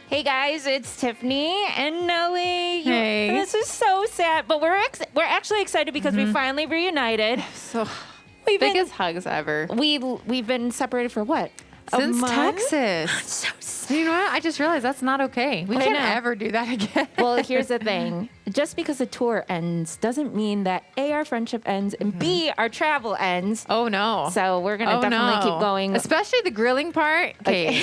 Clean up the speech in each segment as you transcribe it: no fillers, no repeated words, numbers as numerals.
Hey guys, it's Tiffany and Noe. Hey. This is so sad, but we're actually excited because we finally reunited. So We've been, biggest hugs ever. we've been separated for what? A Since month? Texas. So sad. You know what? I just realized that's not okay. We I can't know. ever do that again. Well, here's the thing. Just because the tour ends doesn't mean that A, our friendship ends, and B, our travel ends. Oh no. So we're going to definitely keep going. Especially the grilling part. Okay.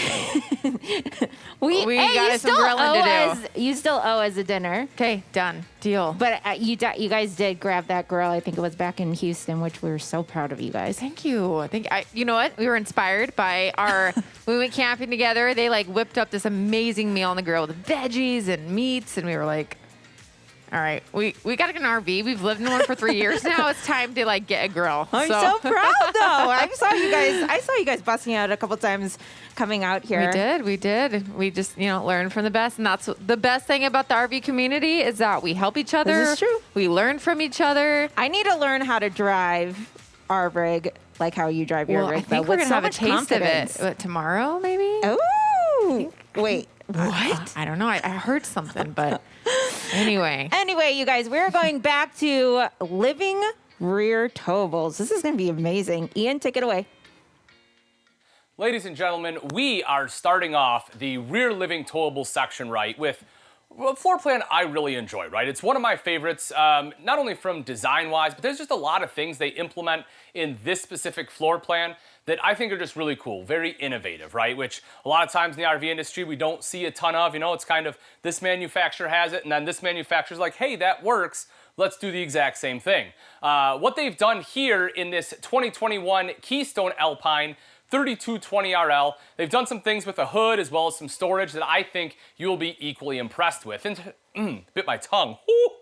We got you some still grilling to owe do. us. You still owe us a dinner. Okay, done. Deal. But you guys did grab that grill. I think it was back in Houston, which we were so proud of you guys. Thank you. You know what? We were inspired by our when we went camping together. They like whipped up this amazing meal on the grill with veggies and meats, and we were like, all right, we got to get an RV. We've lived in one for 3 years now. It's time to like get a grill. I'm so proud though. I saw you guys busting out a couple times coming out here. We did. We just, learn from the best. And that's the best thing about the RV community is that we help each other. This is true. We learn from each other. I need to learn how to drive our rig like how you drive your rig. I think we're going to have a taste of it. What, tomorrow, maybe? Oh, wait. What? I don't know. I heard something, but anyway. Anyway, you guys, we're going back to living rear towables. This is going to be amazing. Ian, take it away. Ladies and gentlemen, we are starting off the rear living towable section, right, with a floor plan I really enjoy, right? It's one of my favorites, not only from design-wise, but there's just a lot of things they implement in this specific floor plan that I think are just really cool, very innovative, right? Which a lot of times in the RV industry, we don't see a ton of. It's kind of this manufacturer has it, and then this manufacturer's like, hey, that works. Let's do the exact same thing. What they've done here in this 2021 Keystone Alpine 3220 RL, they've done some things with a hood as well as some storage that I think you'll be equally impressed with. And bit my tongue. Woo!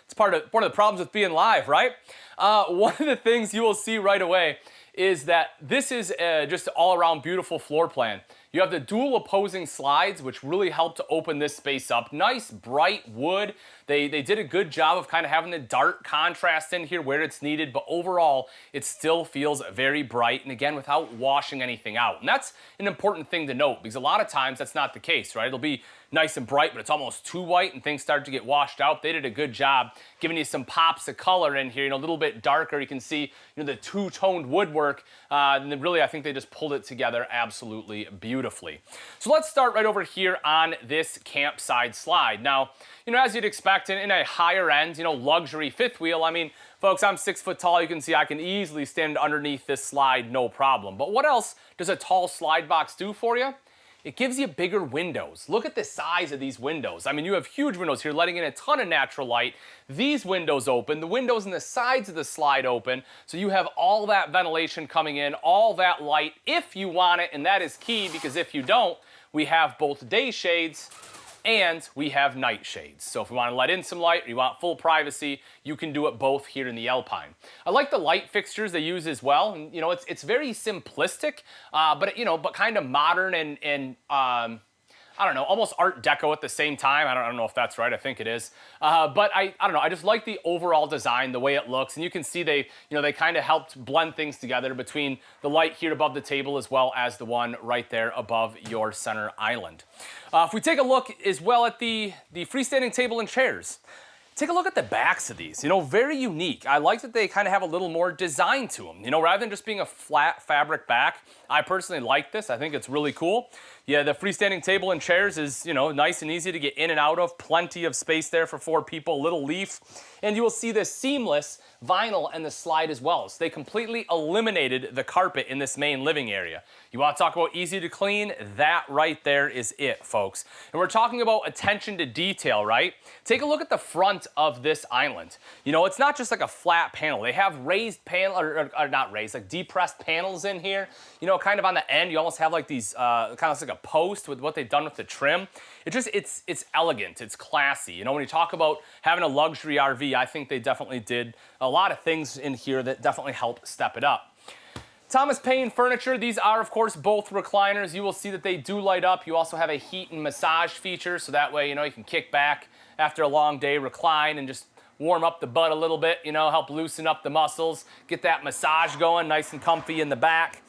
It's part of the problems with being live, right? One of the things you will see right away is that this is just an all-around beautiful floor plan. You have the dual opposing slides, which really help to open this space up. Nice, bright wood. They did a good job of kind of having the dark contrast in here where it's needed, but overall, it still feels very bright, and again, without washing anything out. And that's an important thing to note, because a lot of times that's not the case, right? It'll be nice and bright, but it's almost too white and things start to get washed out. They did a good job giving you some pops of color in here, a little bit darker. You can see, the two-toned woodwork, and then really, I think they just pulled it together absolutely beautifully. So let's start right over here on this campside slide. Now, as you'd expect in a higher end, luxury fifth wheel, I mean, folks, I'm 6 foot tall. You can see I can easily stand underneath this slide, no problem. But what else does a tall slide box do for you? It gives you bigger windows. Look at the size of these windows. I mean, you have huge windows here letting in a ton of natural light. These windows open, the windows in the sides of the slide open, so you have all that ventilation coming in, all that light if you want it, and that is key because if you don't, we have both day shades and we have night shades. So if we want to let in some light or you want full privacy, you can do it both here in the Alpine. I like the light fixtures they use as well. And, it's very simplistic, but kind of modern and I don't know, almost Art Deco at the same time. I don't know if that's right. I think it is. But I don't know. I just like the overall design, the way it looks. And you can see they kind of helped blend things together between the light here above the table as well as the one right there above your center island. If we take a look as well at the freestanding table and chairs, take a look at the backs of these, very unique. I like that they kind of have a little more design to them, rather than just being a flat fabric back. I personally like this. I think it's really cool. Yeah, the freestanding table and chairs is, nice and easy to get in and out of. Plenty of space there for 4 people, little leaf. And you will see this seamless vinyl and the slide as well. So they completely eliminated the carpet in this main living area. You want to talk about easy to clean? That right there is it, folks. And we're talking about attention to detail, right? Take a look at the front of this island. It's not just like a flat panel. They have raised panel, or not raised, like depressed panels in here. Kind of on the end, you almost have like these, kind of like a post with what they've done with the trim. It's elegant, it's classy. When you talk about having a luxury RV, I think they definitely did a lot of things in here that definitely help step it up. Thomas Paine furniture, these are of course both recliners. You will see that they do light up. You also have a heat and massage feature, so that way, you can kick back after a long day, recline, and just warm up the butt a little bit, help loosen up the muscles, get that massage going nice and comfy in the back.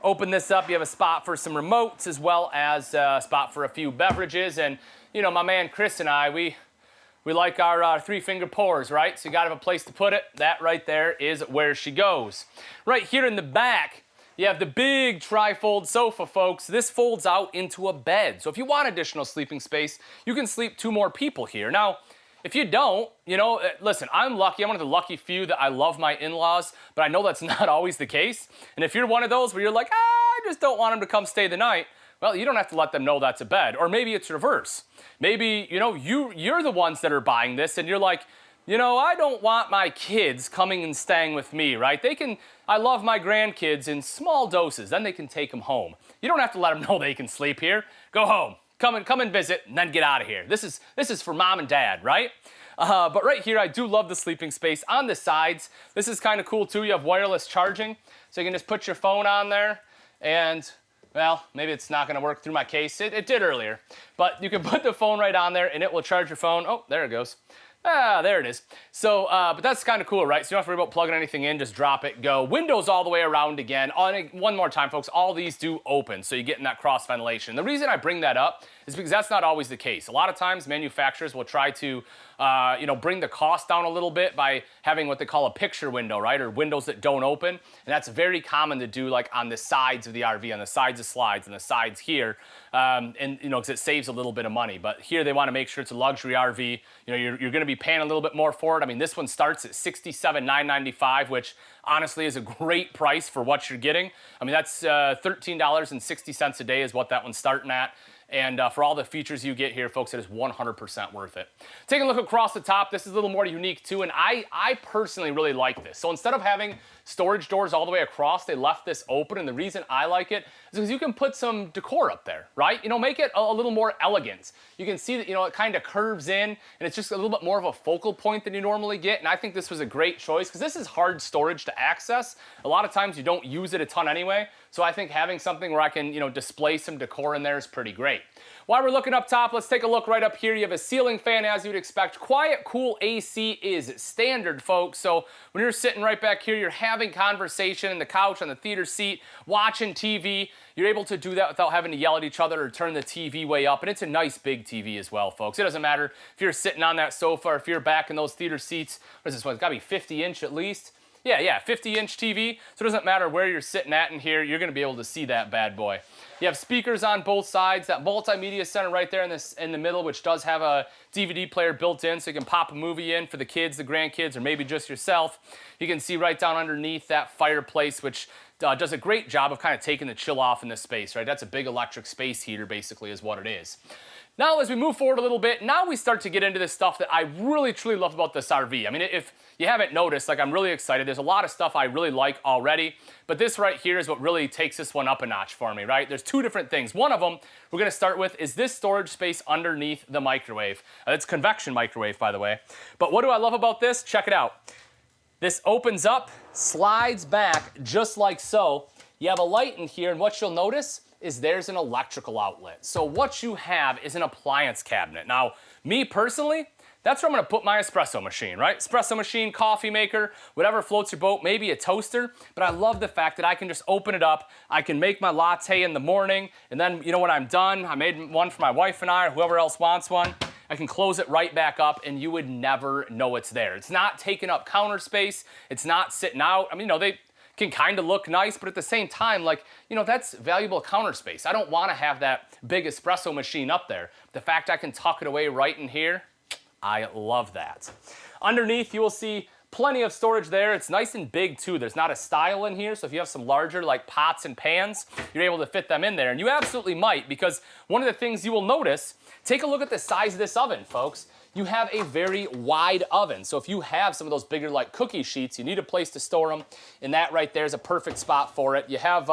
Open this up, you have a spot for some remotes as well as a spot for a few beverages. And, you know, my man Chris and I, we like our 3-finger pours, right? So you gotta have a place to put it. That right there is where she goes. Right here in the back, you have the big Trifold sofa, folks. This folds out into a bed. So if you want additional sleeping space, you can sleep 2 more people here. Now, if you don't, you know, listen, I'm lucky. I'm one of the lucky few that I love my in-laws, but I know that's not always the case. And if you're one of those where you're like, I just don't want them to come stay the night, well, you don't have to let them know that's a bed. Or maybe it's reverse. Maybe, you know, you're the ones that are buying this and you're like, you know, I don't want my kids coming and staying with me, right? I love my grandkids in small doses, then they can take them home. You don't have to let them know they can sleep here. Go home, come and visit, and then get out of here. This is for mom and dad, right? But right here, I do love the sleeping space. On the sides, this is kind of cool too. You have wireless charging, so you can just put your phone on there and, well, maybe it's not gonna work through my case. It did earlier, but you can put the phone right on there and it will charge your phone. Oh, there it goes. Ah, there it is. So, but that's kind of cool, right? So you don't have to worry about plugging anything in, just drop it, go. Windows all the way around again. One more time, folks, all these do open, so you get in that cross ventilation. The reason I bring that up is because that's not always the case. A lot of times manufacturers will try to, you know, bring the cost down a little bit by having what they call a picture window, right? Or windows that don't open. And that's very common to do like on the sides of the RV, on the sides of slides, and the sides here. And, you know, because it saves a little bit of money. But here they want to make sure it's a luxury RV. You know, you're going to be paying a little bit more for it. I mean, this one starts at $67,995, which honestly is a great price for what you're getting. I mean, that's $13.60 a day is what that one's starting at. And for all the features you get here, folks, it is 100% worth it. Taking a look across the top, this is a little more unique too, and I personally really like this. So instead of having storage doors all the way across, they left this open, and the reason I like it is because you can put some decor up there, right? You know, make it a little more elegant. You can see that, you know, it kind of curves in, and it's just a little bit more of a focal point than you normally get, and I think this was a great choice because this is hard storage to access. A lot of times you don't use it a ton anyway, so I think having something where I can, you know, display some decor in there is pretty great. While we're looking up top, let's take a look right up here. You have a ceiling fan, as you'd expect. Quiet, cool AC is standard, folks. So when you're sitting right back here, you're having conversation in the couch, on the theater seat, watching TV. You're able to do that without having to yell at each other or turn the TV way up. And it's a nice big TV as well, folks. It doesn't matter if you're sitting on that sofa or if you're back in those theater seats. What is this one? It's got to be 50-inch at least. Yeah, 50-inch TV. So it doesn't matter where you're sitting at in here, you're going to be able to see that bad boy. You have speakers on both sides, that multimedia center right there in the middle, which does have a DVD player built in, so you can pop a movie in for the kids, the grandkids, or maybe just yourself. You can see right down underneath that fireplace, which does a great job of kind of taking the chill off in this space, right? That's a big electric space heater, basically, is what it is. Now, as we move forward a little bit, now we start to get into this stuff that I really, truly love about this RV. I mean, if you haven't noticed, like, I'm really excited. There's a lot of stuff I really like already, but this right here is what really takes this one up a notch for me, right? There's 2 different things. One of them we're going to start with is this storage space underneath the microwave. It's convection microwave, by the way. But what do I love about this? Check it out. This opens up, slides back just like so. You have a light in here, and what you'll notice is there's an electrical outlet. So what you have is an appliance cabinet. Now, me personally, that's where I'm gonna put my espresso machine, right? Espresso machine, coffee maker, whatever floats your boat, maybe a toaster, but I love the fact that I can just open it up, I can make my latte in the morning, and then, you know, when I'm done, I made one for my wife and I, or whoever else wants one, I can close it right back up and you would never know it's there. It's not taking up counter space, it's not sitting out. I mean, you know, they can kind of look nice, but at the same time, like, you know, that's valuable counter space. I don't want to have that big espresso machine up there. The fact I can tuck it away right in here, I love that. Underneath, you will see plenty of storage there. It's nice and big too. There's not a stile in here, so if you have some larger like pots and pans, you're able to fit them in there. And you absolutely might, because one of the things you will notice, take a look at the size of this oven, folks. You have a very wide oven. So if you have some of those bigger like cookie sheets, you need a place to store them, and that right there is a perfect spot for it. You have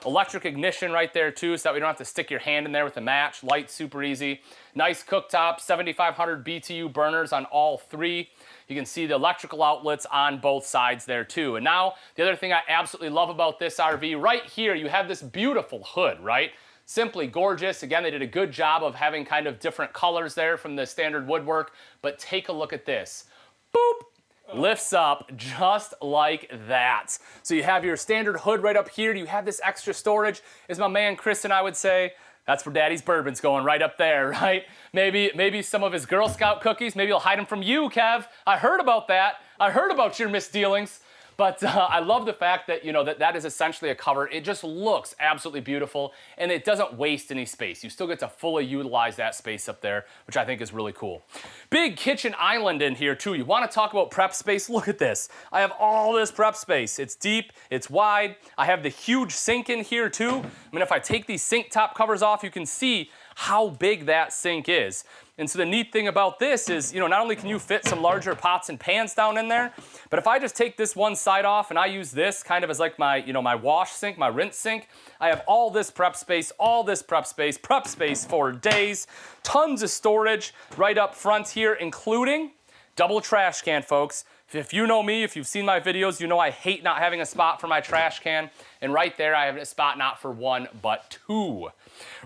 electric ignition right there too, so that we don't have to stick your hand in there with a match. Light, super easy. Nice cooktop, 7,500 BTU burners on all 3. You can see the electrical outlets on both sides there too. And now, the other thing I absolutely love about this RV, right here, you have this beautiful hood, right? Simply gorgeous. Again, they did a good job of having kind of different colors there from the standard woodwork, but take a look at this. Boop! lifts up just like that. So you have your standard hood right up here. You have this extra storage, as my man Chris and I would say. That's where Daddy's bourbon's going, right up there, right? Maybe some of his Girl Scout cookies. Maybe he'll hide them from you, Kev. I heard about that. I heard about your misdealings. But I love the fact that, you know, that is essentially a cover. It just looks absolutely beautiful, and it doesn't waste any space. You still get to fully utilize that space up there, which I think is really cool. Big kitchen island in here, too. You want to talk about prep space? Look at this. I have all this prep space. It's deep, it's wide. I have the huge sink in here, too. I mean, if I take these sink top covers off, you can see how big that sink is. And so the neat thing about this is, you know, not only can you fit some larger pots and pans down in there, but if I just take this one side off and I use this kind of as like my, you know, my wash sink, my rinse sink, I have all this prep space for days, tons of storage right up front here, including double trash can, folks. If you know me, if you've seen my videos, you know I hate not having a spot for my trash can. And right there, I have a spot not for one, but two.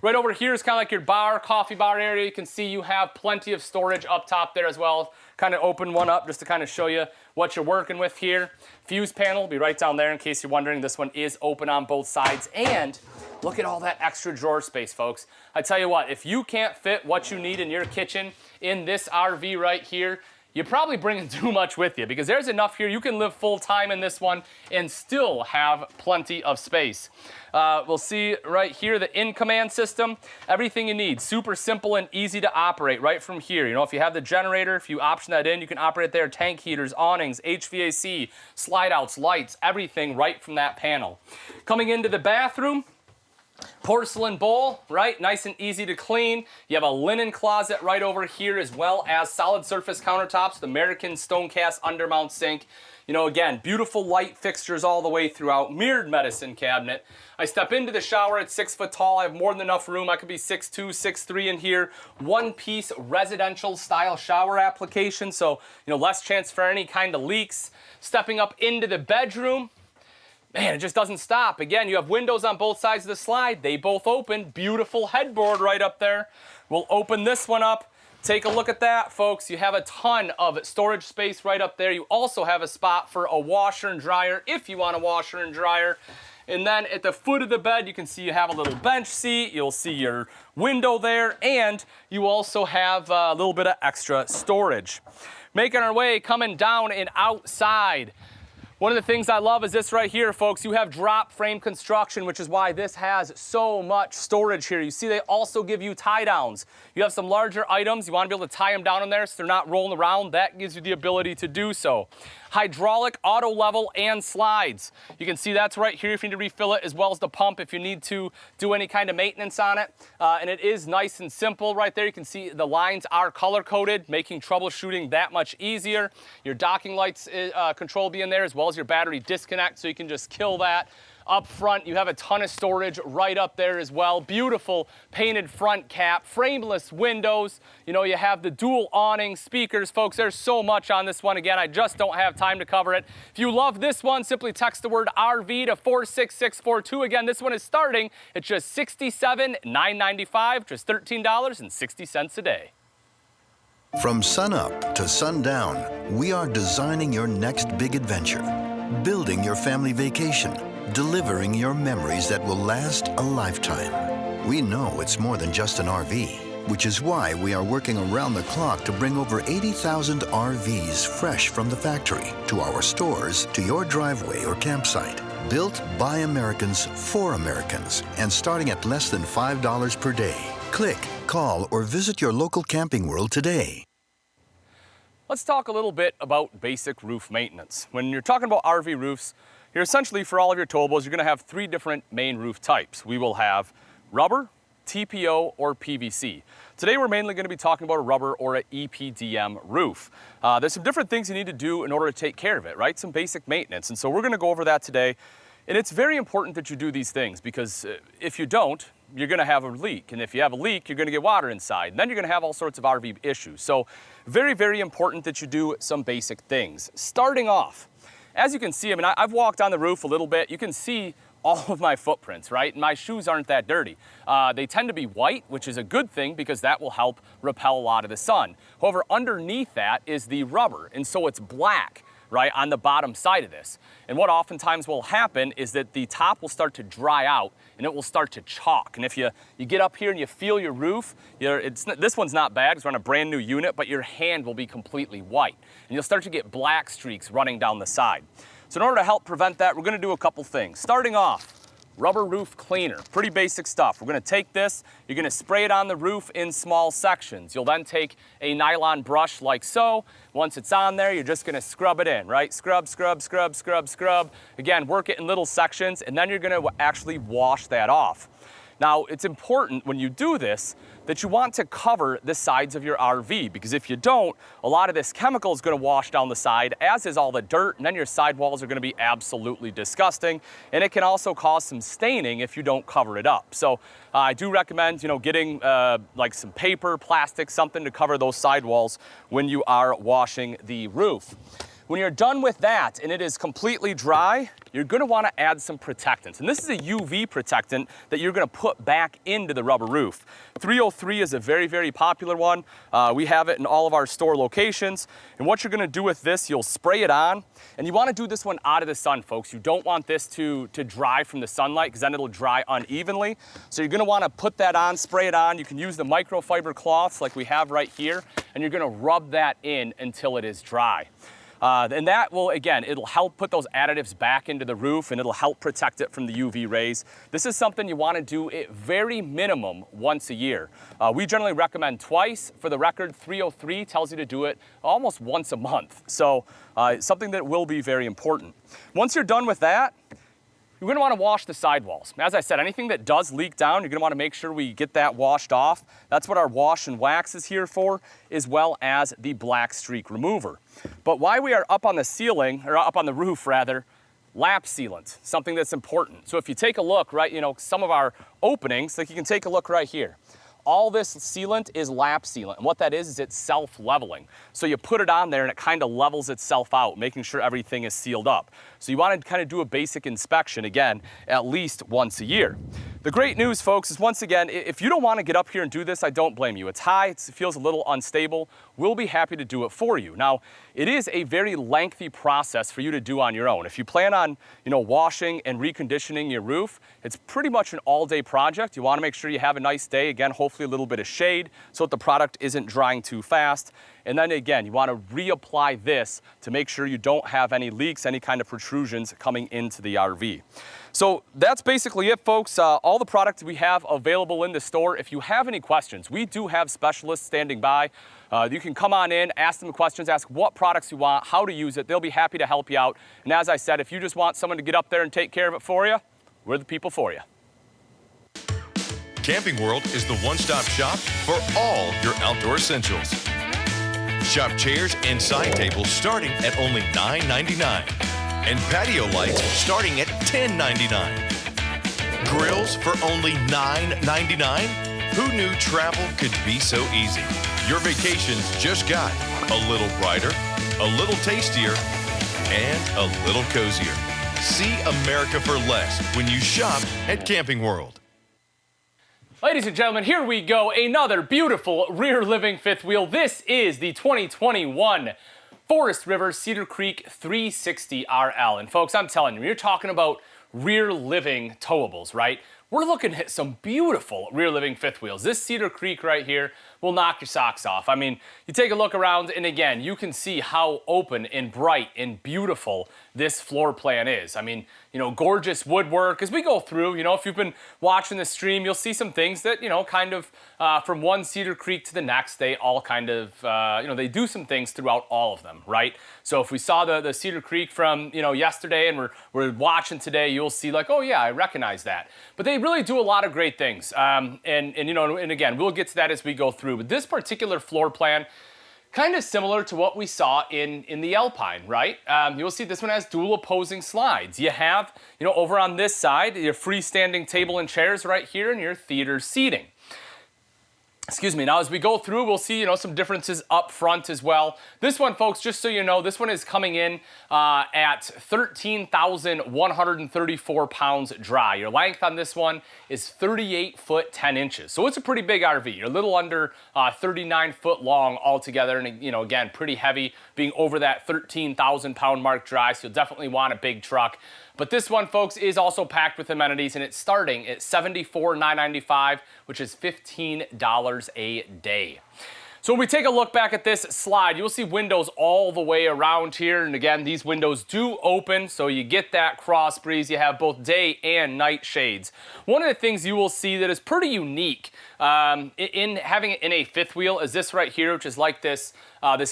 Right over here is kind of like your bar, coffee bar area. You can see you have plenty of storage up top there as well. Kind of open one up just to kind of show you what you're working with here. Fuse panel will be right down there in case you're wondering. This one is open on both sides. And look at all that extra drawer space, folks. I tell you what, if you can't fit what you need in your kitchen in this RV right here, you're probably bringing too much with you, because there's enough here. You can live full time in this one and still have plenty of space. We'll see right here the in-command system. Everything you need, super simple and easy to operate right from here. You know, if you have the generator, if you option that in, you can operate there. Tank heaters, awnings, HVAC, slide outs, lights, everything right from that panel. Coming into the bathroom, porcelain bowl, right? Nice and easy to clean. You have a linen closet right over here, as well as solid surface countertops, the American stone cast undermount sink. You know, again, beautiful light fixtures all the way throughout, mirrored medicine cabinet. I step into the shower at 6 foot tall. I have more than enough room. I could be 6'2", 6'3" in here. One-piece residential style shower application, so, you know, less chance for any kind of leaks. Stepping up into the bedroom, man, it just doesn't stop. Again, you have windows on both sides of the slide. They both open. Beautiful headboard right up there. We'll open this one up. Take a look at that, folks. You have a ton of storage space right up there. You also have a spot for a washer and dryer if you want a washer and dryer. And then at the foot of the bed, you can see you have a little bench seat. You'll see your window there, and you also have a little bit of extra storage. Making our way, coming down and outside. One of the things I love is this right here, folks. You have drop frame construction, which is why this has so much storage here. You see they also give you tie downs. You have some larger items. You want to be able to tie them down in there so they're not rolling around. That gives you the ability to do so. Hydraulic, auto level, and slides. You can see that's right here if you need to refill it, as well as the pump if you need to do any kind of maintenance on it. And it is nice and simple right there. You can see the lines are color-coded, making troubleshooting that much easier. Your docking lights control will be in there, as well as your battery disconnect, so you can just kill that. Up front, you have a ton of storage right up there as well. Beautiful painted front cap, frameless windows. You know, you have the dual awning, speakers. Folks, there's so much on this one. Again, I just don't have time to cover it. If you love this one, simply text the word RV to 46642. Again, this one is starting at just $67,995, just $13.60 a day. From sunup to sundown, we are designing your next big adventure, building your family vacation, delivering your memories that will last a lifetime. We know it's more than just an RV, which is why we are working around the clock to bring over 80,000 RVs fresh from the factory to our stores, to your driveway or campsite. Built by Americans for Americans, and starting at less than $5 per day. Click, call, or visit your local Camping World today. Let's talk a little bit about basic roof maintenance. When you're talking about RV roofs, you're essentially, for all of your towables, you're gonna have three different main roof types. We will have rubber, TPO, or PVC. Today we're mainly gonna be talking about a rubber or an Epdm roof. There's some different things you need to do in order to take care of it, right? Some basic maintenance. And so we're gonna go over that today. And it's very important that you do these things, because if you don't, you're gonna have a leak. And if you have a leak, you're gonna get water inside. And then you're gonna have all sorts of RV issues. So very, very important that you do some basic things. Starting off, as you can see, I mean, I've walked on the roof a little bit. You can see all of my footprints, right? And my shoes aren't that dirty. They tend to be white, which is a good thing because that will help repel a lot of the sun. However, underneath that is the rubber, and so it's black. right, on the bottom side of this. And what oftentimes will happen is that the top will start to dry out and it will start to chalk. And if you get up here and you feel your roof, this one's not bad because we're on a brand new unit, but your hand will be completely white. And you'll start to get black streaks running down the side. So in order to help prevent that, we're gonna do a couple things. Starting off, rubber roof cleaner, pretty basic stuff. We're gonna take this, you're gonna spray it on the roof in small sections. You'll then take a nylon brush like so. Once it's on there, you're just gonna scrub it in, right? Scrub, scrub, scrub, scrub, scrub. Again, work it in little sections, and then you're gonna actually wash that off. Now, it's important when you do this that you want to cover the sides of your RV, because if you don't, a lot of this chemical is gonna wash down the side, as is all the dirt, and then your sidewalls are gonna be absolutely disgusting, and it can also cause some staining if you don't cover it up. So I do recommend, getting like some paper, plastic, something to cover those sidewalls when you are washing the roof. When you're done with that and it is completely dry, you're gonna wanna add some protectants. And this is a UV protectant that you're gonna put back into the rubber roof. 303 is a very, very popular one. We have it in all of our store locations. And what you're gonna do with this, you'll spray it on. And you wanna do this one out of the sun, folks. You don't want this to dry from the sunlight, because then it'll dry unevenly. So you're gonna wanna put that on, spray it on. You can use the microfiber cloths like we have right here, and you're gonna rub that in until it is dry. And that will, again, it'll help put those additives back into the roof, and it'll help protect it from the UV rays. This is something you want to do at very minimum once a year. We generally recommend twice. For the record, 303 tells you to do it almost once a month. So something that will be very important. Once you're done with that, you're gonna wanna wash the sidewalls. As I said, anything that does leak down, you're gonna wanna make sure we get that washed off. That's what our wash and wax is here for, as well as the black streak remover. But while we are up on the ceiling, or up on the roof rather, lap sealant, something that's important. So if you take a look, right, some of our openings, like you can take a look right here. All this sealant is lap sealant, and what that is it's self-leveling. So you put it on there and it kind of levels itself out, making sure everything is sealed up. So you want to kind of do a basic inspection, again, at least once a year. The great news, folks, is once again, if you don't want to get up here and do this, I don't blame you. It's high, it feels a little unstable. We'll be happy to do it for you. Now, it is a very lengthy process for you to do on your own. If you plan on, washing and reconditioning your roof, it's pretty much an all-day project. You want to make sure you have a nice day. Again, hopefully a little bit of shade so that the product isn't drying too fast. And then again, you want to reapply this to make sure you don't have any leaks, any kind of protrusions coming into the RV. So that's basically it, folks. All the products we have available in the store. If you have any questions, we do have specialists standing by. You can come on in, ask them questions, ask what products you want, how to use it. They'll be happy to help you out. And as I said, if you just want someone to get up there and take care of it for you, we're the people for you. Camping World is the one-stop shop for all your outdoor essentials. Shop chairs and side tables starting at only $9.99 and patio lights starting at $10.99. Grills for only $9.99? Who knew travel could be so easy? Your vacations just got a little brighter, a little tastier, and a little cozier. See America for less when you shop at Camping World. Ladies and gentlemen, here we go. Another beautiful rear living fifth wheel. This is the 2021 Forest River Cedar Creek 360 RL. And folks, I'm telling you, you're talking about rear living towables, right? We're looking at some beautiful rear living fifth wheels. This Cedar Creek right here will knock your socks off. I mean, you take a look around and again, you can see how open and bright and beautiful this floor plan is. I mean, gorgeous woodwork. As we go through, if you've been watching the stream, you'll see some things that, kind of from one Cedar Creek to the next, they all kind of, they do some things throughout all of them, right? So if we saw the Cedar Creek from, yesterday and we're watching today, you'll see like, oh yeah, I recognize that. But they really do a lot of great things. And again, we'll get to that as we go through. But this particular floor plan, kind of similar to what we saw in the Alpine, right? You'll see this one has dual opposing slides. You have, over on this side, your freestanding table and chairs right here and your theater seating. Excuse me. Now, as we go through, we'll see, some differences up front as well. This one, folks, just so you know, this one is coming in at 13,134 pounds dry. Your length on this one is 38 foot 10 inches. So it's a pretty big RV. You're a little under 39 foot long altogether. And, again, pretty heavy, being over that 13,000 pound mark dry. So you'll definitely want a big truck. But this one, folks, is also packed with amenities, and it's starting at $74,995, which is $15 a day. So when we take a look back at this slide, you'll see windows all the way around here. And again, these windows do open, so you get that cross breeze. You have both day and night shades. One of the things you will see that is pretty unique in having it in a fifth wheel is this right here, which is like this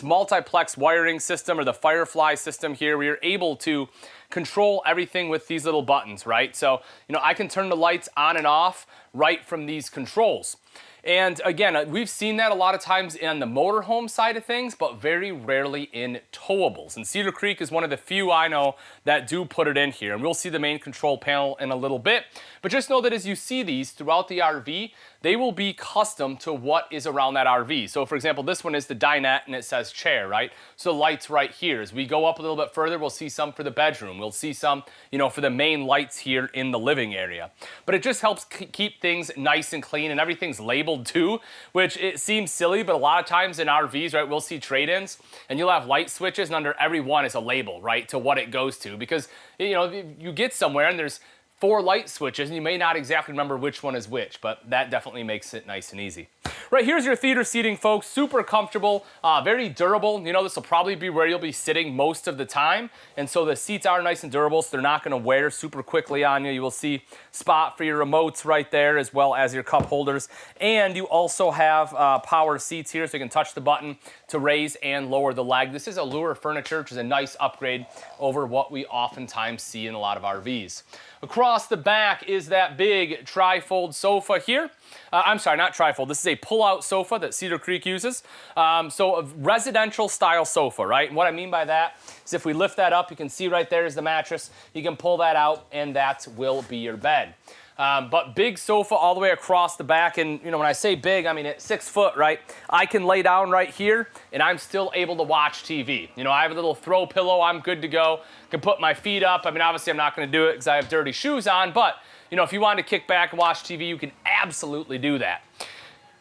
multiplex wiring system, or the Firefly system here, where you're able to control everything with these little buttons, right? So, I can turn the lights on and off right from these controls. And again, we've seen that a lot of times in the motorhome side of things, but very rarely in towables. And Cedar Creek is one of the few I know that do put it in here. And we'll see the main control panel in a little bit. But just know that as you see these throughout the RV, they will be custom to what is around that RV. So for example, this one is the dinette and it says chair, right? So the lights right here. As we go up a little bit further, we'll see some for the bedroom. We'll see some, for the main lights here in the living area. But it just helps keep things nice and clean, and everything's labeled too, which it seems silly, but a lot of times in RVs, right, we'll see trade-ins and you'll have light switches and under every one is a label, right, to what it goes to, because, you get somewhere and there's 4 light switches and you may not exactly remember which one is which, but that definitely makes it nice and easy. Right, here's your theater seating, folks. Super comfortable, very durable. This will probably be where you'll be sitting most of the time. And so the seats are nice and durable, so they're not gonna wear super quickly on you. You will see spot for your remotes right there, as well as your cup holders. And you also have power seats here, so you can touch the button to raise and lower the leg. This is Allure furniture, which is a nice upgrade over what we oftentimes see in a lot of RVs. Across the back is that big trifold sofa here. I'm sorry, not trifold. This is a pull-out sofa that Cedar Creek uses. So a residential style sofa, right? And what I mean by that is if we lift that up, you can see right there is the mattress. You can pull that out and that will be your bed. But big sofa all the way across the back. And, when I say big, I mean at 6 foot, right? I can lay down right here and I'm still able to watch TV. I have a little throw pillow. I'm good to go. Can put my feet up. I mean, obviously I'm not going to do it because I have dirty shoes on, but if you wanted to kick back and watch TV, you can absolutely do that.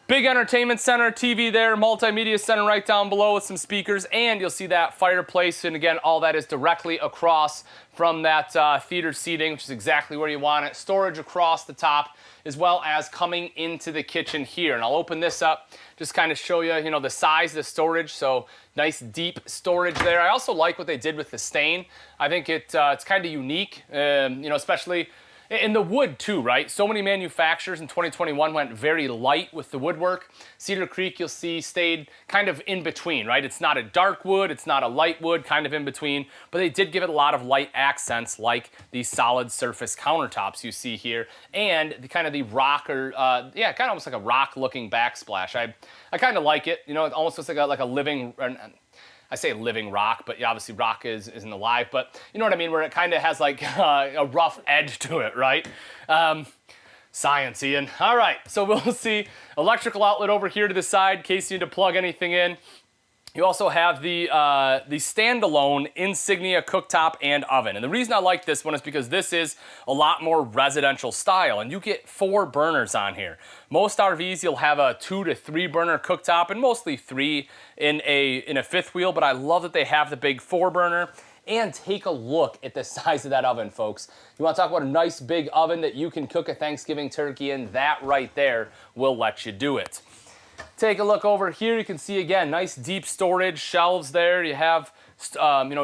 Big entertainment center, TV there, multimedia center right down below with some speakers, and you'll see that fireplace. And again, all that is directly across from that theater seating, which is exactly where you want it. Storage across the top, as well as coming into the kitchen here. And I'll open this up, just kind of show you, the size of the storage. So nice deep storage there. I also like what they did with the stain. I think it's kind of unique, especially in the wood too, right? So many manufacturers in 2021 went very light with the woodwork. Cedar Creek, you'll see, stayed kind of in between, right? It's not a dark wood, it's not a light wood, kind of in between, but they did give it a lot of light accents like these solid surface countertops you see here, and the kind of the rock, or kind of almost like a rock looking backsplash. I kind of like it, it almost looks like a living, I say living rock, but obviously rock isn't alive, but you know what I mean, where it kind of has like a rough edge to it, right? Science, Ian. All right, so we'll see electrical outlet over here to the side in case you need to plug anything in. You also have the standalone Insignia cooktop and oven. And the reason I like this one is because this is a lot more residential style, and you get 4 burners on here. Most RVs, you'll have a 2 to 3 burner cooktop, and mostly 3 in a fifth wheel, but I love that they have the big 4 burner. And take a look at the size of that oven, folks. You want to talk about a nice big oven that you can cook a Thanksgiving turkey in? That right there will let you do it. Take a look over here. You can see, again, nice deep storage shelves there. You have,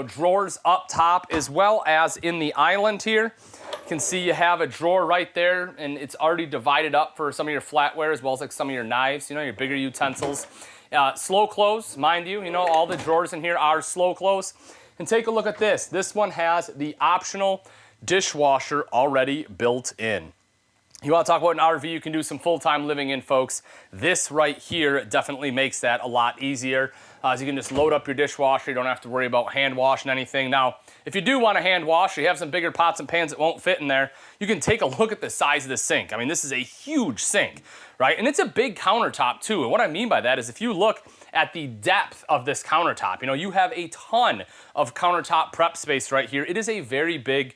drawers up top as well as in the island here. You can see you have a drawer right there, and it's already divided up for some of your flatware as well as like some of your knives, your bigger utensils. Slow close, mind you, all the drawers in here are slow close. And take a look at this. This one has the optional dishwasher already built in. You want to talk about an RV you can do some full-time living in, folks. This right here definitely makes that a lot easier. As you can just load up your dishwasher. You don't have to worry about hand washing anything. Now, if you do want to hand wash, or you have some bigger pots and pans that won't fit in there, you can take a look at the size of the sink. I mean, this is a huge sink, right? And it's a big countertop too. And what I mean by that is if you look at the depth of this countertop, you know, you have a ton of countertop prep space right here. It is a very big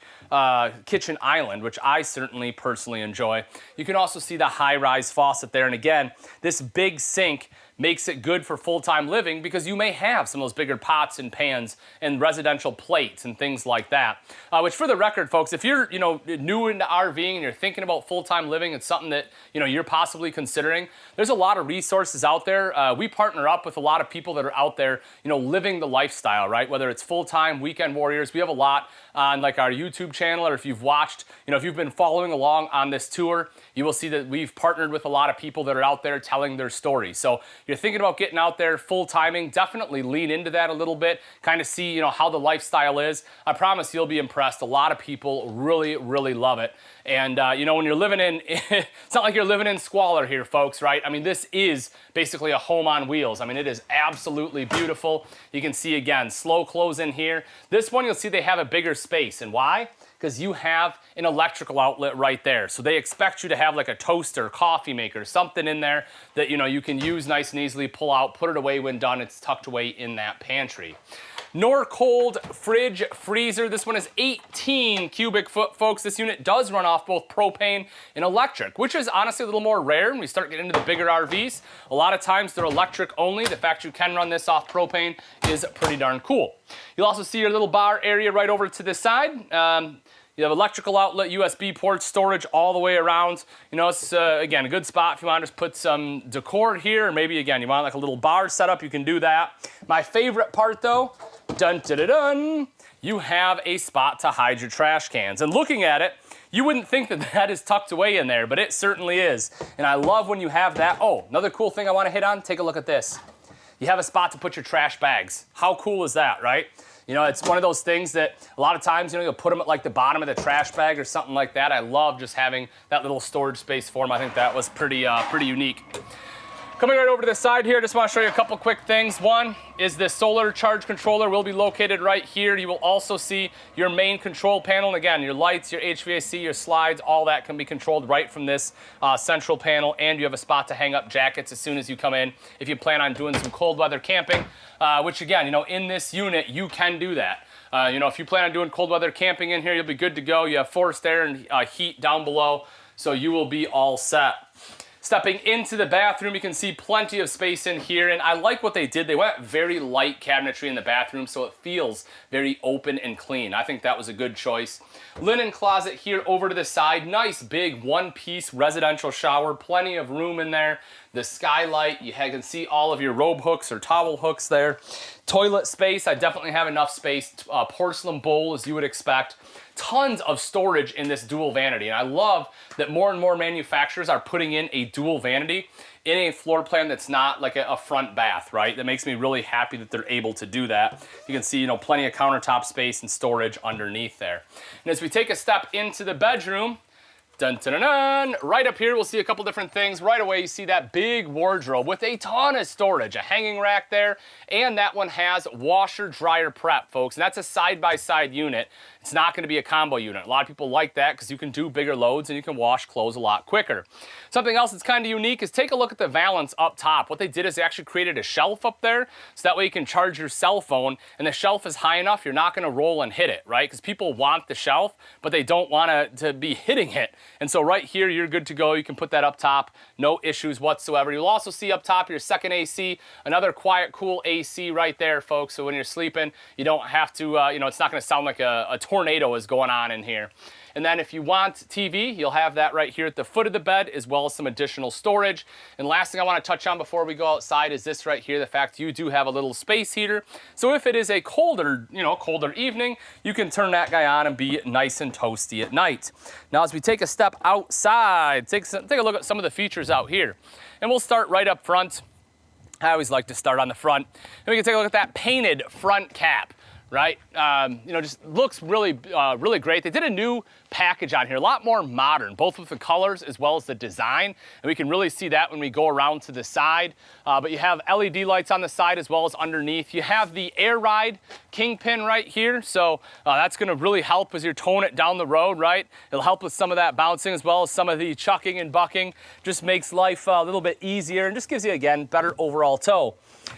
kitchen island, which I certainly personally enjoy. You can also see the high-rise faucet there. And again, this big sink makes it good for full-time living because you may have some of those bigger pots and pans and residential plates and things like that. Which for the record, folks, if you're, new into RVing and you're thinking about full-time living, it's something that, you're possibly considering, there's a lot of resources out there. We partner up with a lot of people that are out there, living the lifestyle, right? Whether it's full-time, weekend warriors, we have a lot on like our YouTube channel, or if you've watched, if you've been following along on this tour, you will see that we've partnered with a lot of people that are out there telling their stories. So you're thinking about getting out there full-timing, definitely lean into that a little bit, kind of see, how the lifestyle is. I promise you'll be impressed. A lot of people really, really love it. And, when you're living in, it's not like you're living in squalor here, folks, right? I mean, this is basically a home on wheels. I mean, it is absolutely beautiful. You can see, again, slow close in here. This one, you'll see they have a bigger space. And why? Because you have an electrical outlet right there. So they expect you to have like a toaster, coffee maker, something in there that, you can use nice and easily, pull out, put it away when done. It's tucked away in that pantry. Norcold fridge freezer. This one is 18 cubic foot, folks. This unit does run off both propane and electric, which is honestly a little more rare when we start getting into the bigger RVs. A lot of times they're electric only. The fact you can run this off propane is pretty darn cool. You'll also see your little bar area right over to this side. You have electrical outlet, USB port, storage all the way around. It's, again, a good spot if you want to just put some decor here, or maybe, again, you want like a little bar setup, you can do that. My favorite part, though, dun, dun, dun, dun, you have a spot to hide your trash cans. And looking at it, you wouldn't think that that is tucked away in there, but it certainly is. And I love when you have that. Oh, another cool thing I want to hit on, take a look at this. You have a spot to put your trash bags. How cool is that, right? It's one of those things that a lot of times, you'll put them at like the bottom of the trash bag or something like that. I love just having that little storage space for them. I think that was pretty unique. Coming right over to the side here, just want to show you a couple quick things. One is the solar charge controller will be located right here. You will also see your main control panel. And again, your lights, your HVAC, your slides, all that can be controlled right from this central panel. And you have a spot to hang up jackets as soon as you come in if you plan on doing some cold weather camping, which again, in this unit, you can do that. If you plan on doing cold weather camping in here, you'll be good to go. You have forced air and heat down below, so you will be all set. Stepping into the bathroom, you can see plenty of space in here, and I like what they did. They went very light cabinetry in the bathroom, so it feels very open and clean. I think that was a good choice. Linen closet here over to the side. Nice big one-piece residential shower. Plenty of room in there. The skylight, you can see all of your robe hooks or towel hooks there. Toilet space, I definitely have enough space. Porcelain bowl, as you would expect. Tons of storage in this dual vanity, and I love that more and more manufacturers are putting in a dual vanity in a floor plan that's not like a front bath, right? That makes me really happy that they're able to do that. You can see, plenty of countertop space and storage underneath there. And as we take a step into the bedroom, dun, dun, dun, dun. Right up here, we'll see a couple different things. Right away, you see that big wardrobe with a ton of storage, a hanging rack there, and that one has washer dryer prep, folks. And that's a side-by-side unit. It's not going to be a combo unit. A lot of people like that because you can do bigger loads and you can wash clothes a lot quicker. Something else that's kind of unique is take a look at the valance up top. What they did is they actually created a shelf up there so that way you can charge your cell phone, and the shelf is high enough you're not going to roll and hit it, right? Because people want the shelf, but they don't want to be hitting it. And so right here, you're good to go. You can put that up top, no issues whatsoever. You'll also see up top your second AC, another quiet, cool AC right there, folks. So when you're sleeping, you don't have to, it's not going to sound like a tornado is going on in here. And then if you want TV, you'll have that right here at the foot of the bed, as well as some additional storage. And last thing I want to touch on before we go outside is this right here, the fact you do have a little space heater. So if it is a colder, colder evening, you can turn that guy on and be nice and toasty at night. Now, as we take a step outside, take a look at some of the features out here. And we'll start right up front. I always like to start on the front. And we can take a look at that painted front cap. right? Just looks really, really great. They did a new package on here, a lot more modern, both with the colors as well as the design. And we can really see that when we go around to the side. But you have LED lights on the side as well as underneath. You have the Air Ride Kingpin right here. So that's gonna really help as you're towing it down the road, right? It'll help with some of that bouncing as well as some of the chucking and bucking. Just makes life a little bit easier and just gives you, again, better overall tow.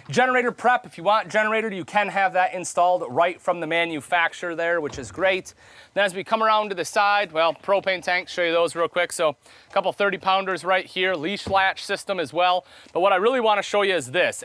Generator prep, if you want generator, you can have that installed right from the manufacturer there, which is great. Then as we come around to the side, well, propane tanks, show you those real quick. So a couple 30-pounders right here, leash latch system as well. But what I really want to show you is this.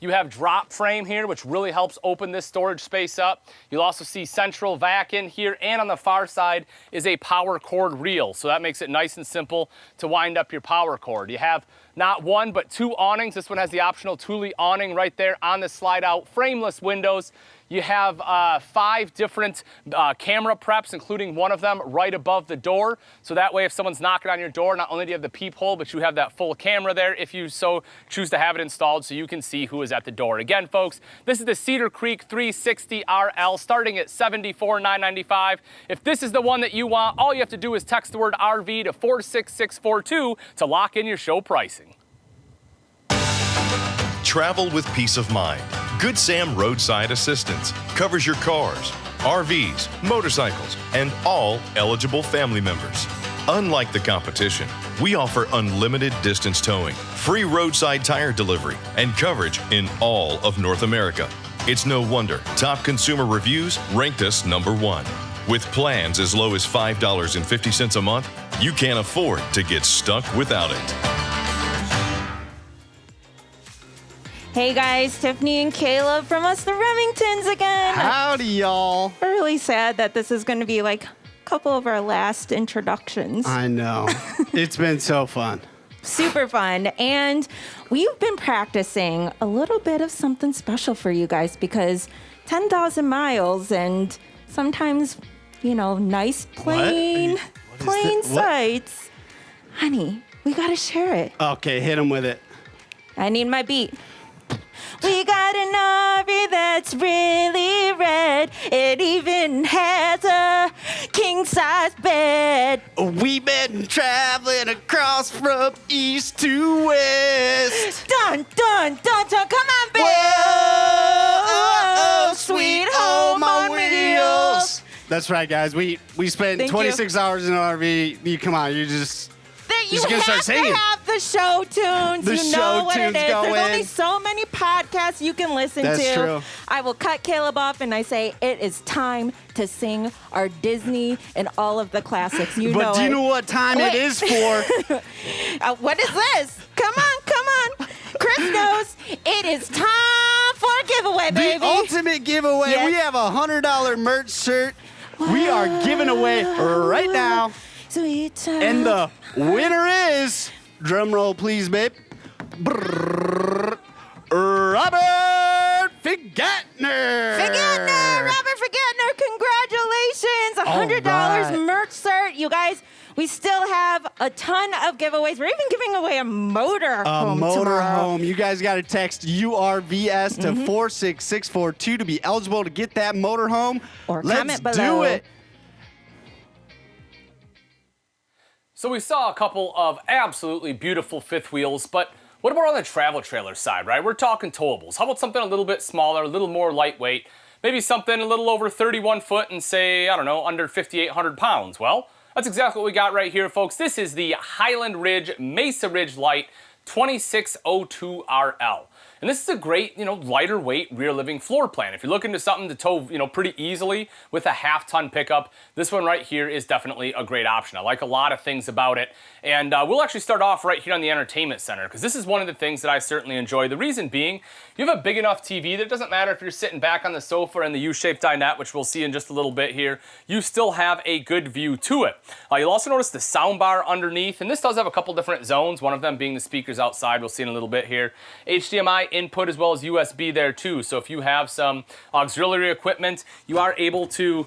You have drop frame here, which really helps open this storage space up. You'll also see central vac in here, and on the far side is a power cord reel. So that makes it nice and simple to wind up your power cord. You have not one, but two awnings. This one has the optional Thule awning right there on the slide out, frameless windows. You have 5 different camera preps, including one of them right above the door. So that way, if someone's knocking on your door, not only do you have the peephole, but you have that full camera there if you so choose to have it installed so you can see who is at the door. Again, folks, this is the Cedar Creek 360 RL starting at $74,995. If this is the one that you want, all you have to do is text the word RV to 46642 to lock in your show pricing. Travel with peace of mind. Good Sam Roadside Assistance covers your cars, RVs, motorcycles, and all eligible family members. Unlike the competition, we offer unlimited distance towing, free roadside tire delivery, and coverage in all of North America. It's no wonder top consumer reviews ranked us #1. With plans as low as $5.50 a month, you can't afford to get stuck without it. Hey guys, Tiffany and Caleb from us, the Remingtons again. Howdy, y'all. We're really sad that this is going to be like a couple of our last introductions. I know. It's been so fun. Super fun. And we've been practicing a little bit of something special for you guys because 10,000 miles and sometimes, nice plain sights. Honey, we got to share it. Okay, hit him with it. I need my beat. We got an RV that's really red. It even has a king-size bed. We've been traveling across from east to west. Dun, dun, dun, dun. Come on, babe. Whoa, Sweet home on wheels. That's right, guys. We spent Thank 26 hours in an RV. Come on, you just gonna have start singing. to have the show tunes. The you show know what tunes it is. going. There's only so many podcasts you can listen That's to. true. I will cut Caleb off and I say it is time to sing our Disney and all of the classics. But do you know what time it is for? What is this? Come on. Chris knows it is time for a giveaway, baby. The ultimate giveaway. Yes. We have a $100 merch shirt. We are giving away right now. Sweet time. And the winner is, drum roll please, babe, Robert Figatner. Robert Figatner, congratulations. $100 right. merch shirt. You guys, we still have a ton of giveaways. We're even giving away a motor home tomorrow. Home. You guys got to text URVS to 46642 to be eligible to get that motor home. Or Let's comment below. do it. So we saw a couple of absolutely beautiful fifth wheels, but what about on the travel trailer side, right? We're talking towables. How about something a little bit smaller, a little more lightweight, maybe something a little over 31 foot and say, I don't know, under 5,800 pounds? Well, that's exactly what we got right here, folks. This is the Highland Ridge Mesa Ridge Light 2602 RL. And this is a great, lighter weight rear living floor plan. If you're looking to something to tow, pretty easily with a half-ton pickup, this one right here is definitely a great option. I like a lot of things about it. And we'll actually start off right here on the entertainment center because this is one of the things that I certainly enjoy. The reason being, you have a big enough TV that it doesn't matter if you're sitting back on the sofa in the U-shaped dinette, which we'll see in just a little bit here, you still have a good view to it. You'll also notice the sound bar underneath, and this does have a couple different zones, one of them being the speakers outside, we'll see in a little bit here. HDMI input as well as USB there too, so if you have some auxiliary equipment, you are able to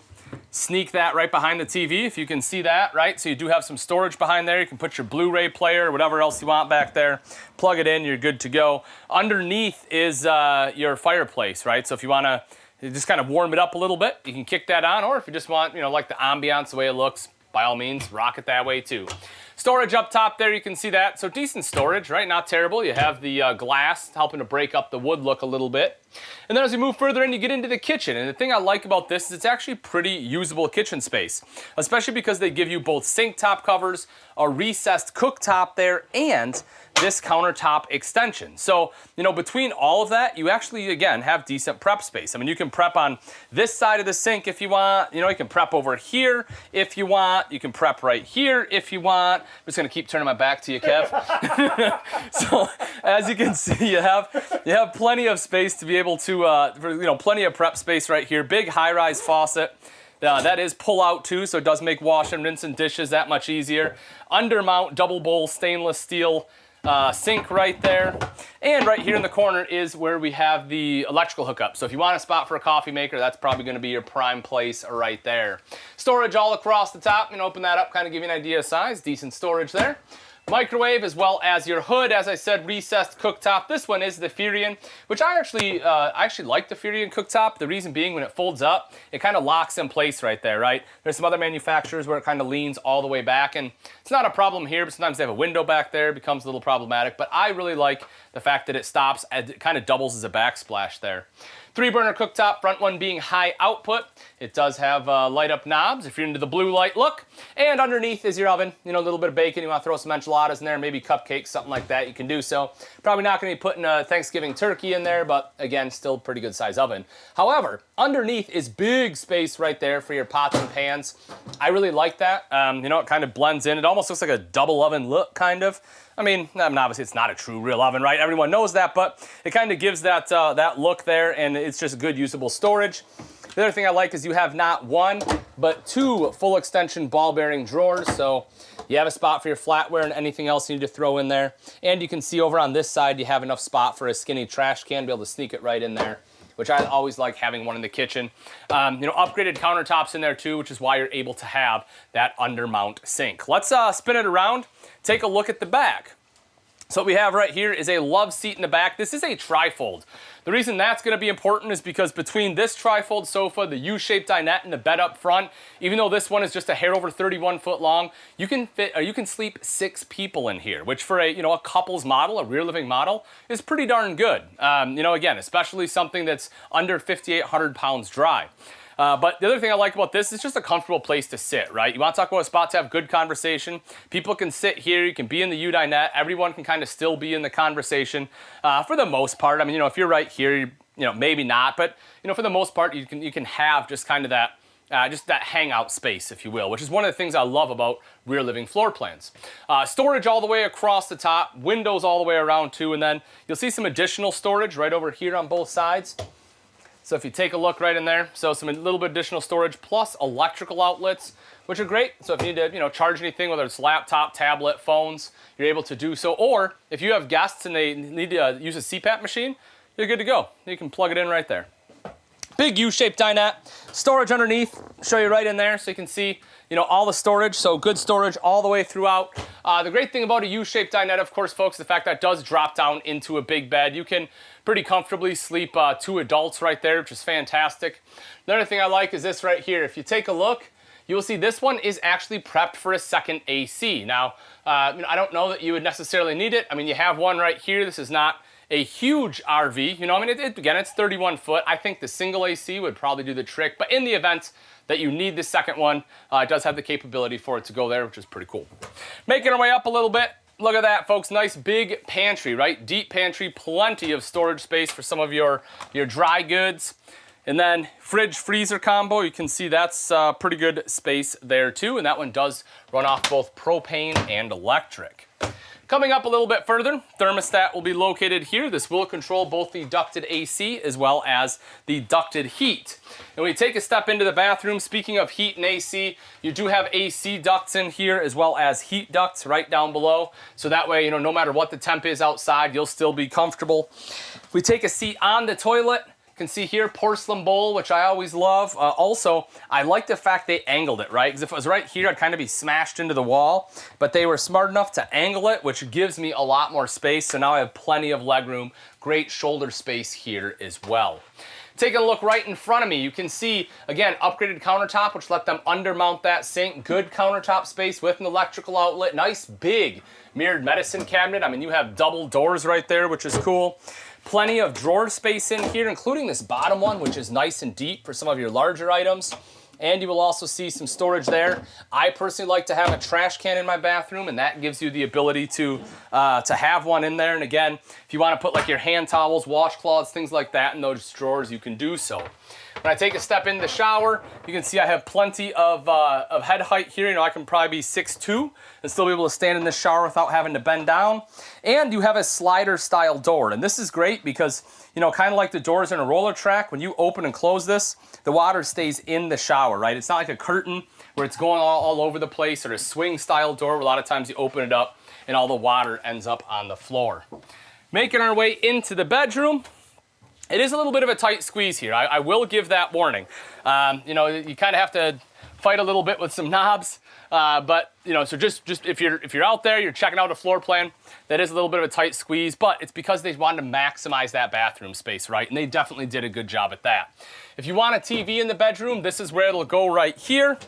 sneak that right behind the TV, if you can see that, right? So you do have some storage behind there. You can put your Blu-ray player or whatever else you want back there, plug it in, you're good to go. Underneath is your fireplace, right? So if you want to you just kind of warm it up a little bit. You can kick that on, or if you just want, like the ambiance, the way it looks, by all means, rock it that way too. Storage up top there, you can see that. So decent storage, right? Not terrible. You have the glass helping to break up the wood look a little bit. And then as we move further in, you get into the kitchen. And the thing I like about this is it's actually pretty usable kitchen space, especially because they give you both sink top covers, a recessed cooktop there, and this countertop extension. So, between all of that, you actually, again, have decent prep space. I mean, you can prep on this side of the sink if you want. You can prep over here if you want. You can prep right here if you want. I'm just gonna keep turning my back to you, Kev. So, as you can see, you have plenty of space to be able to, plenty of prep space right here. Big high-rise faucet. That is pull-out too, so it does make wash and rinse and dishes that much easier. Undermount double bowl stainless steel sink right there. And right here in the corner is where we have the electrical hookup. So if you want a spot for a coffee maker, that's probably going to be your prime place right there. Storage all across the top. Open that up, kind of give you an idea of size. Decent storage there. Microwave as well as your hood. As I said, recessed cooktop. This one is the Furion, which I actually like the Furion cooktop. The reason being, when it folds up, it kind of locks in place right there, right? There's some other manufacturers where it kind of leans all the way back, and it's not a problem here, but sometimes they have a window back there. It becomes a little problematic, but I really like the fact that it stops and it kind of doubles as a backsplash there. 3-burner cooktop, front one being high output. It does have light up knobs if you're into the blue light look. And underneath is your oven. A little bit of bacon. You want to throw some enchiladas in there, maybe cupcakes, something like that. You can do so. Probably not going to be putting a Thanksgiving turkey in there, but again, still pretty good size oven. However, underneath is big space right there for your pots and pans. I really like that. It kind of blends in. It almost looks like a double oven look, kind of. I mean, obviously it's not a true real oven, right? Everyone knows that, but it kind of gives that that look there, and it's just good usable storage. The other thing I like is you have not one, but 2 full extension ball bearing drawers, so you have a spot for your flatware and anything else you need to throw in there. And you can see over on this side, you have enough spot for a skinny trash can, be able to sneak it right in there, which I always like having one in the kitchen. Upgraded countertops in there too, which is why you're able to have that undermount sink. Let's spin it around, take a look at the back. So what we have right here is a love seat in the back. This is a trifold. The reason that's going to be important is because between this trifold sofa, the U-shaped dinette, and the bed up front, even though this one is just a hair over 31 foot long, you can sleep 6 people in here, which for a couple's model, a rear living model, is pretty darn good. Again, especially something that's under 5,800 pounds dry. But the other thing I like about this is just a comfortable place to sit, right? You want to talk about a spot to have good conversation. People can sit here. You can be in the U-dinette. Everyone can kind of still be in the conversation for the most part. I mean, if you're right here, maybe not. But, for the most part, you can have just kind of that hangout space, if you will, which is one of the things I love about rear living floor plans. Storage all the way across the top, windows all the way around too, and then you'll see some additional storage right over here on both sides. So if you take a look right in there, so some little bit additional storage plus electrical outlets, which are great. So if you need to, charge anything, whether it's laptop, tablet, phones, you're able to do so. Or if you have guests and they need to use a CPAP machine, you're good to go. You can plug it in right there. Big U-shaped dinette, storage underneath, show you right in there so you can see, all the storage, so good storage all the way throughout. The great thing about a U-shaped dinette, of course, folks, the fact that it does drop down into a big bed. You can pretty comfortably sleep 2 adults right there, which is fantastic. Another thing I like is this right here. If you take a look, you will see this one is actually prepped for a second AC. Now, I don't know that you would necessarily need it. I mean, you have one right here. This is not a huge RV, again, it's 31 foot. I think the single AC would probably do the trick, but in the event that you need the second one, it does have the capability for it to go there, which is pretty cool. Making our way up a little bit. Look at that, folks. Nice big pantry, right? Deep pantry, plenty of storage space for some of your dry goods. And then fridge freezer combo, you can see that's pretty good space there too. And that one does run off both propane and electric. Coming up a little bit further, thermostat will be located here. This will control both the ducted AC as well as the ducted heat. And we take a step into the bathroom. Speaking of heat and AC, you do have AC ducts in here as well as heat ducts right down below. So that way, no matter what the temp is outside, you'll still be comfortable. If we take a seat on the toilet, you can see here, porcelain bowl, which I always love. Also, I like the fact they angled it, right? Because if it was right here, I'd kind of be smashed into the wall. But they were smart enough to angle it, which gives me a lot more space. So now I have plenty of legroom, great shoulder space here as well. Taking a look right in front of me, you can see, again, upgraded countertop, which let them undermount that sink. Good countertop space with an electrical outlet. Nice big mirrored medicine cabinet. I mean, you have double doors right there, which is cool. Plenty of drawer space in here, including this bottom one, which is nice and deep for some of your larger items. And you will also see some storage there. I personally like to have a trash can in my bathroom, and that gives you the ability to have one in there. And again, if you want to put like your hand towels, washcloths, things like that in those drawers, you can do so. When I take a step in the shower, you can see I have plenty of head height here. You know, I can probably be 6'2" and still be able to stand in this shower without having to bend down. And you have a slider style door. And this is great because, you know, kind of like the doors in a roller track, when you open and close this, the water stays in the shower, right? It's not like a curtain where it's going all over the place, or a swing style door where a lot of times you open it up and all the water ends up on the floor. Making our way into the bedroom. It is a little bit of a tight squeeze here. I will give that warning. You know, you kind of have to fight a little bit with some knobs, but you know, so just if you're out there, you're checking out a floor plan, that is a little bit of a tight squeeze, but it's because they wanted to maximize that bathroom space, right? And they definitely did a good job at that. If you want a TV in the bedroom, this is where it'll go right here.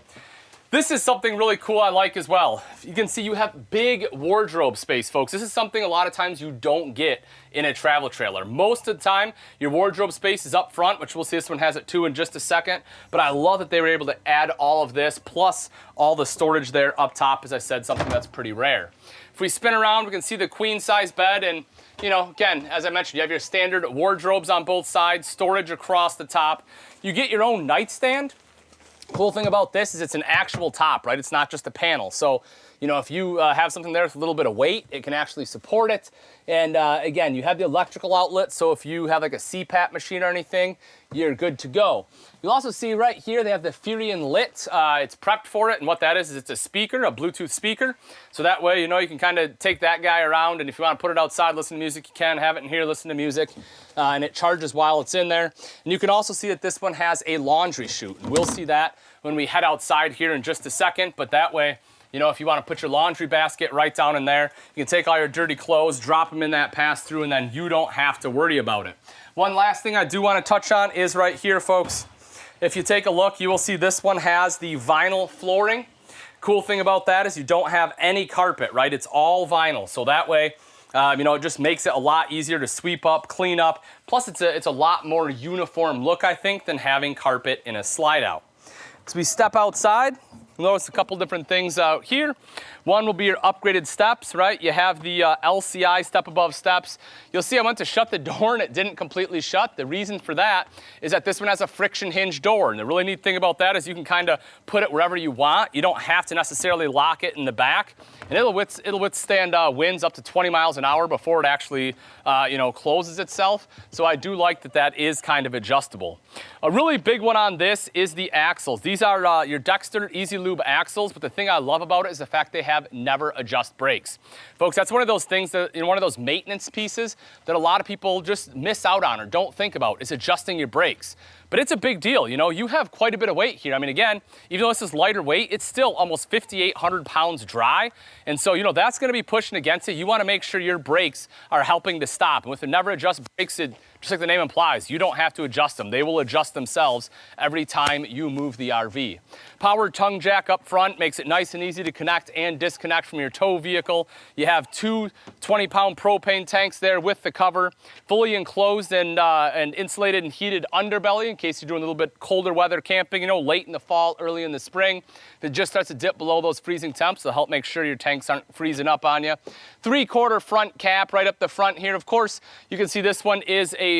This is something really cool I like as well. You can see you have big wardrobe space, folks. This is something a lot of times you don't get in a travel trailer. Most of the time, your wardrobe space is up front, which we'll see this one has it too in just a second. But I love that they were able to add all of this, plus all the storage there up top, as I said, something that's pretty rare. If we spin around, we can see the queen size bed, and you know, again, as I mentioned, you have your standard wardrobes on both sides, storage across the top. You get your own nightstand. Cool thing about this is it's an actual top, right? It's not just a panel. So, you know, if you have something there with a little bit of weight, it can actually support it. And again, you have the electrical outlet, so if you have like a CPAP machine or anything, you're good to go. You'll also see right here they have the Furion lit. It's prepped for it, and what that is it's a speaker, a Bluetooth speaker. So that way, you know, you can kind of take that guy around, and if you want to put it outside, listen to music, you can. Have it in here, listen to music, and it charges while it's in there. And you can also see that this one has a laundry chute. And we'll see that when we head outside here in just a second, but that way, you know, if you want to put your laundry basket right down in there, you can take all your dirty clothes, drop them in that pass-through, and then you don't have to worry about it. One last thing I do want to touch on is right here, folks. If you take a look, you will see this one has the vinyl flooring. Cool thing about that is you don't have any carpet, right? It's all vinyl, so that way, you know, it just makes it a lot easier to sweep up, clean up. Plus, it's a lot more uniform look, I think, than having carpet in a slide-out. As we step outside, you'll notice a couple different things out here. One will be your upgraded steps, right? You have the LCI step above steps. You'll see I went to shut the door and it didn't completely shut. The reason for that is that this one has a friction hinge door. And the really neat thing about that is you can kind of put it wherever you want. You don't have to necessarily lock it in the back. And it'll withstand winds up to 20 miles an hour before it actually, you know, closes itself. So I do like that that is kind of adjustable. A really big one on this is the axles. These are your Dexter Easy Lube axles, but the thing I love about it is the fact they have never adjust brakes. Folks, that's one of those things that, you know, one of those maintenance pieces that a lot of people just miss out on or don't think about is adjusting your brakes. But it's a big deal, you know, you have quite a bit of weight here. I mean, again, even though this is lighter weight, it's still almost 5,800 pounds dry. And so, you know, that's gonna be pushing against it. You wanna make sure your brakes are helping to stop. And with the never adjust brakes, just like the name implies, you don't have to adjust them. They will adjust themselves every time you move the RV. Powered tongue jack up front makes it nice and easy to connect and disconnect from your tow vehicle. You have two 20-pound propane tanks there with the cover, fully enclosed and insulated and heated underbelly in case you're doing a little bit colder weather camping, you know, late in the fall, early in the spring. If it just starts to dip below those freezing temps, it'll help make sure your tanks aren't freezing up on you. 3/4 front cap right up the front here. Of course, you can see this one is a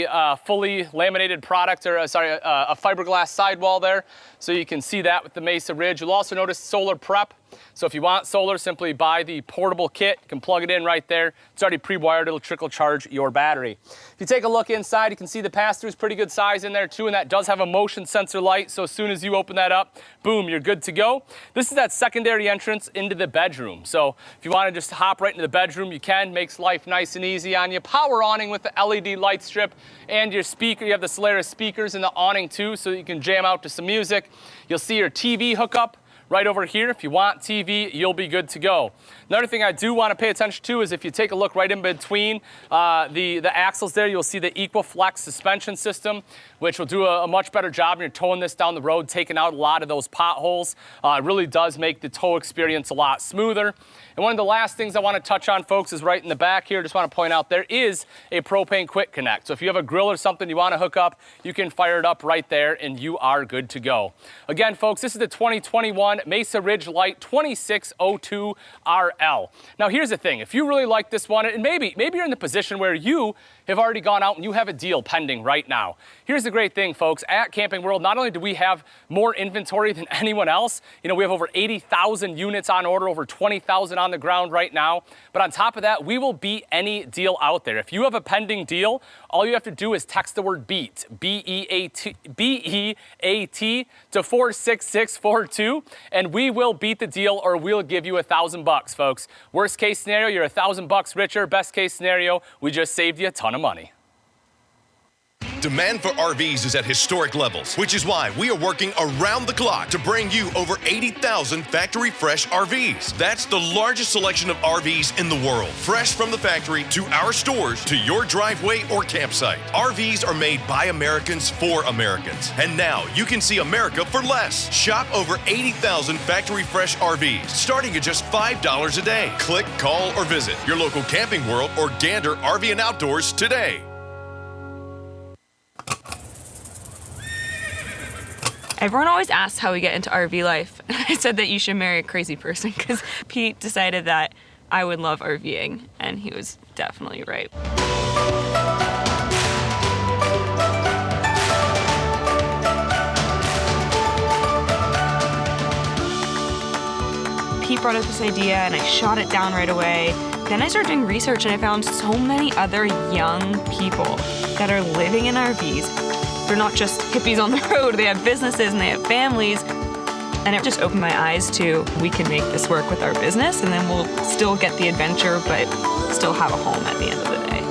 fully laminated product, or a fiberglass sidewall there. So you can see that with the Mesa Ridge. You'll also notice solar prep. So if you want solar, simply buy the portable kit. You can plug it in right there. It's already pre-wired. It'll trickle charge your battery. If you take a look inside, you can see the pass-through is pretty good size in there too, and that does have a motion sensor light. So as soon as you open that up, boom, you're good to go. This is that secondary entrance into the bedroom. So if you want to just hop right into the bedroom, you can. Makes life nice and easy on you. Power awning with the LED light strip and your speaker. You have the Solaris speakers in the awning too, so you can jam out to some music. You'll see your TV hookup right over here. If you want TV, you'll be good to go. Another thing I do want to pay attention to is if you take a look right in between the axles there, you'll see the EquiFlex suspension system, which will do a much better job when you're towing this down the road, taking out a lot of those potholes. It really does make the tow experience a lot smoother. And one of the last things I want to touch on, folks, is right in the back here. Just want to point out there is a propane quick connect. So if you have a grill or something you want to hook up, you can fire it up right there and you are good to go. Again, folks, this is the 2021 Mesa Ridge Lite 2602 RL. Now, here's the thing. If you really like this one, and maybe you're in the position where you have already gone out and you have a deal pending right now. Here's the great thing, folks. At Camping World, not only do we have more inventory than anyone else, you know, we have over 80,000 units on order, over 20,000 on the ground right now. But on top of that, we will beat any deal out there. If you have a pending deal, all you have to do is text the word BEAT, B-E-A-T, B-E-A-T to 46642, and we will beat the deal or we'll give you $1,000, folks. Worst case scenario, you're $1,000 richer. Best case scenario, we just saved you a ton of money. Demand for RVs is at historic levels, which is why we are working around the clock to bring you over 80,000 factory fresh RVs. That's the largest selection of RVs in the world. Fresh from the factory to our stores to your driveway or campsite. RVs are made by Americans for Americans. And now you can see America for less. Shop over 80,000 factory fresh RVs, starting at just $5 a day. Click, call, or visit your local Camping World or Gander RV and Outdoors today. Everyone always asks how we get into RV life. I said that you should marry a crazy person because Pete decided that I would love RVing, and he was definitely right. Pete brought up this idea, and I shot it down right away. Then I started doing research, and I found so many other young people that are living in RVs. They're not just hippies on the road, they have businesses and they have families. And it just opened my eyes to, we can make this work with our business and then we'll still get the adventure, but still have a home at the end of the day.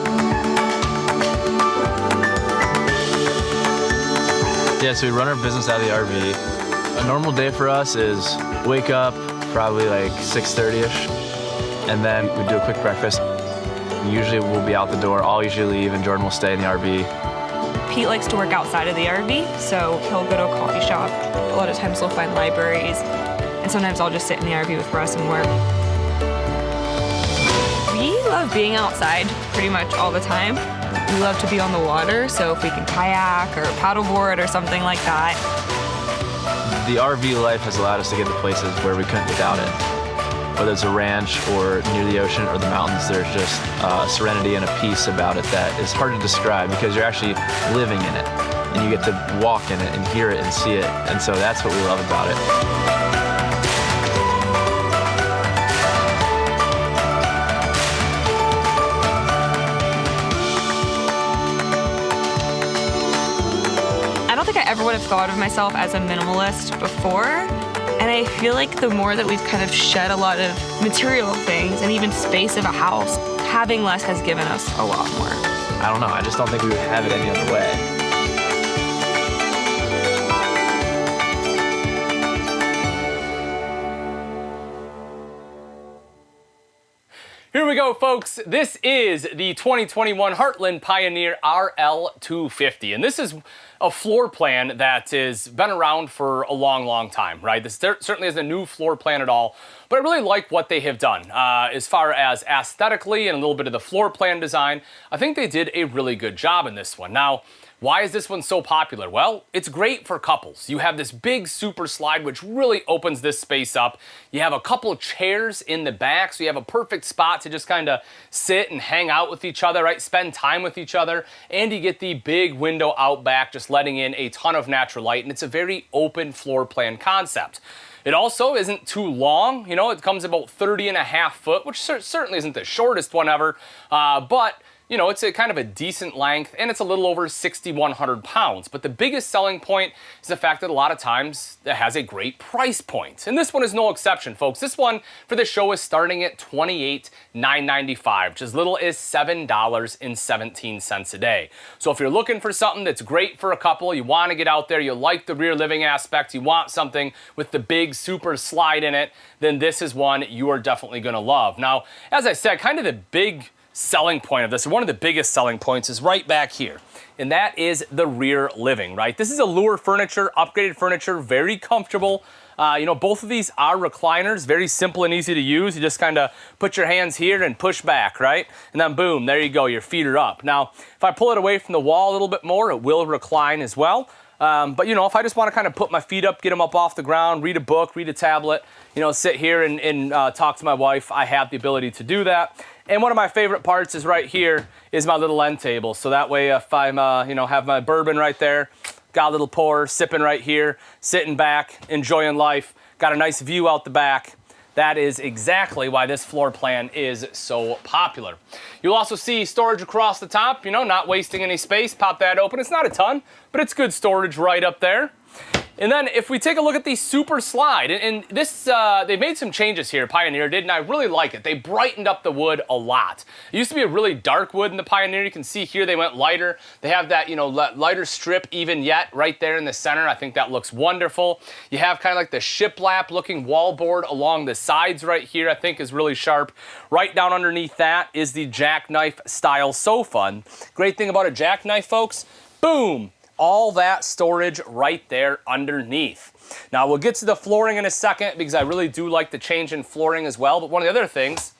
Yeah, so we run our business out of the RV. A normal day for us is wake up probably like 6:30ish, and then we do a quick breakfast. Usually we'll be out the door. I'll usually leave and Jordan will stay in the RV. Pete likes to work outside of the RV, so he'll go to a coffee shop. A lot of times he'll find libraries, and sometimes I'll just sit in the RV with Russ and work. We love being outside pretty much all the time. We love to be on the water, so if we can kayak or paddleboard or something like that. The RV life has allowed us to get to places where we couldn't without it. Whether it's a ranch or near the ocean or the mountains, there's just a serenity and a peace about it that is hard to describe because you're actually living in it and you get to walk in it and hear it and see it. And so that's what we love about it. I don't think I ever would have thought of myself as a minimalist before. And I feel like the more that we've kind of shed a lot of material things and even space of a house, having less has given us a lot more. I don't know, I just don't think we would have it any other way. Here we go, folks. This is the 2021 Heartland Pioneer Rl 250, and this is a floor plan that has been around for a long, long time, right? This certainly isn't a new floor plan at all, but I really like what they have done as far as aesthetically and a little bit of the floor plan design. I think they did a really good job in this one. Now, why is this one so popular? Well, it's great for couples. You have this big super slide, which really opens this space up. You have a couple chairs in the back, so you have a perfect spot to just kind of sit and hang out with each other, right? Spend time with each other. And you get the big window out back, just letting in a ton of natural light. And it's a very open floor plan concept. It also isn't too long. You know, it comes about 30.5 foot, which certainly isn't the shortest one ever, but you know, it's a kind of a decent length, and it's a little over 6,100 pounds. But the biggest selling point is the fact that a lot of times it has a great price point. And this one is no exception, folks. This one for the show is starting at $28,995, which is as little as $7.17 a day. So if you're looking for something that's great for a couple, you want to get out there, you like the rear living aspect, you want something with the big super slide in it, then this is one you are definitely going to love. Now, as I said, kind of the big selling point of this, one of the biggest selling points is right back here, and that is the rear living, right? This is Allure furniture, upgraded furniture, very comfortable. You know, both of these are recliners, very simple and easy to use. You just kind of put your hands here and push back, right? And then boom, there you go, your feet are up. Now, if I pull it away from the wall a little bit more, it will recline as well. But you know, if I just want to kind of put my feet up, get them up off the ground, read a book, read a tablet, you know, sit here and talk to my wife, I have the ability to do that. And one of my favorite parts is right here is my little end table. So that way if I'm, you know, have my bourbon right there, got a little pour, sipping right here, sitting back, enjoying life, got a nice view out the back. That is exactly why this floor plan is so popular. You'll also see storage across the top, you know, not wasting any space. Pop that open. It's not a ton, but it's good storage right up there. And then if we take a look at the super slide, and this, they made some changes here, Pioneer did, and I really like it. They brightened up the wood a lot. It used to be a really dark wood in the Pioneer. You can see here they went lighter. They have that, you know, lighter strip even yet right there in the center. I think that looks wonderful. You have kind of like the shiplap looking wallboard along the sides right here, I think is really sharp. Right down underneath that is the jackknife style sofa. And great thing about a jackknife, folks, boom, all that storage right there underneath. Now we'll get to the flooring in a second because I really do like the change in flooring as well. But one of the other things,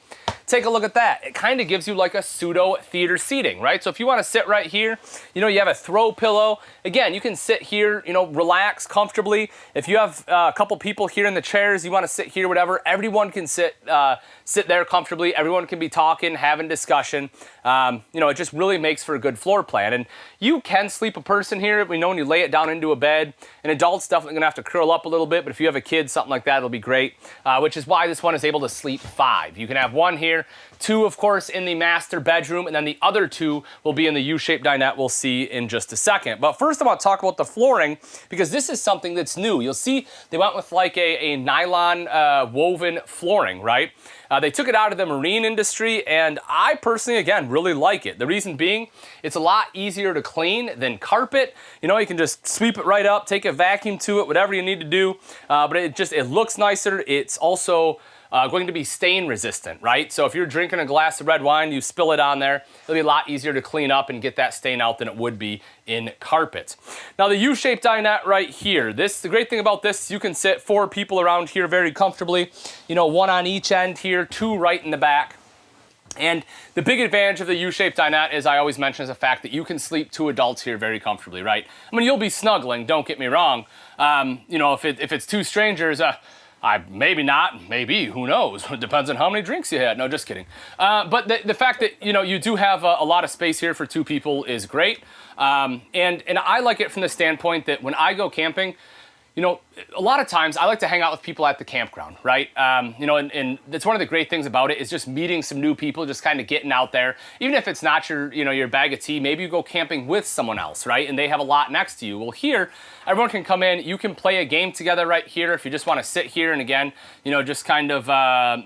take a look at that. It kind of gives you like a pseudo theater seating, right? So if you want to sit right here, you know, you have a throw pillow. Again, you can sit here, you know, relax comfortably. If you have a couple people here in the chairs, you want to sit here, whatever, everyone can sit there comfortably. Everyone can be talking, having discussion. You know, it just really makes for a good floor plan. And you can sleep a person here. We know when you lay it down into a bed, an adult's definitely gonna have to curl up a little bit, but if you have a kid, something like that, it'll be great, which is why this one is able to sleep 5. You can have one here, 2, of course, in the master bedroom, and then the other 2 will be in the U-shaped dinette we'll see in just a second. But first I want to talk about the flooring because this is something that's new. You'll see they went with like a nylon woven flooring, right? They took it out of the marine industry, and I personally, again, really like it. The reason being, it's a lot easier to clean than carpet. You know, you can just sweep it right up, take a vacuum to it, whatever you need to do. But it looks nicer. It's also going to be stain resistant, right? So if you're drinking a glass of red wine, you spill it on there, it'll be a lot easier to clean up and get that stain out than it would be in carpet. Now the U-shaped dinette right here, the great thing about this, you can sit 4 people around here very comfortably, you know, 1 on each end here, 2 right in the back. And the big advantage of the U-shaped dinette, as I always mention, is the fact that you can sleep 2 adults here very comfortably, right? I mean, you'll be snuggling, don't get me wrong. You know, if it's 2 strangers, maybe not, maybe, who knows? It depends on how many drinks you had. No, just kidding. But the fact that, you know, you do have a lot of space here for 2 people is great. And I like it from the standpoint that when I go camping, you know, a lot of times I like to hang out with people at the campground, right? You know, and that's one of the great things about it is just meeting some new people, just kind of getting out there. Even if it's not your bag of tea, maybe you go camping with someone else, right? And they have a lot next to you. Well, here, everyone can come in. You can play a game together right here if you just want to sit here and again, you know, just kind of,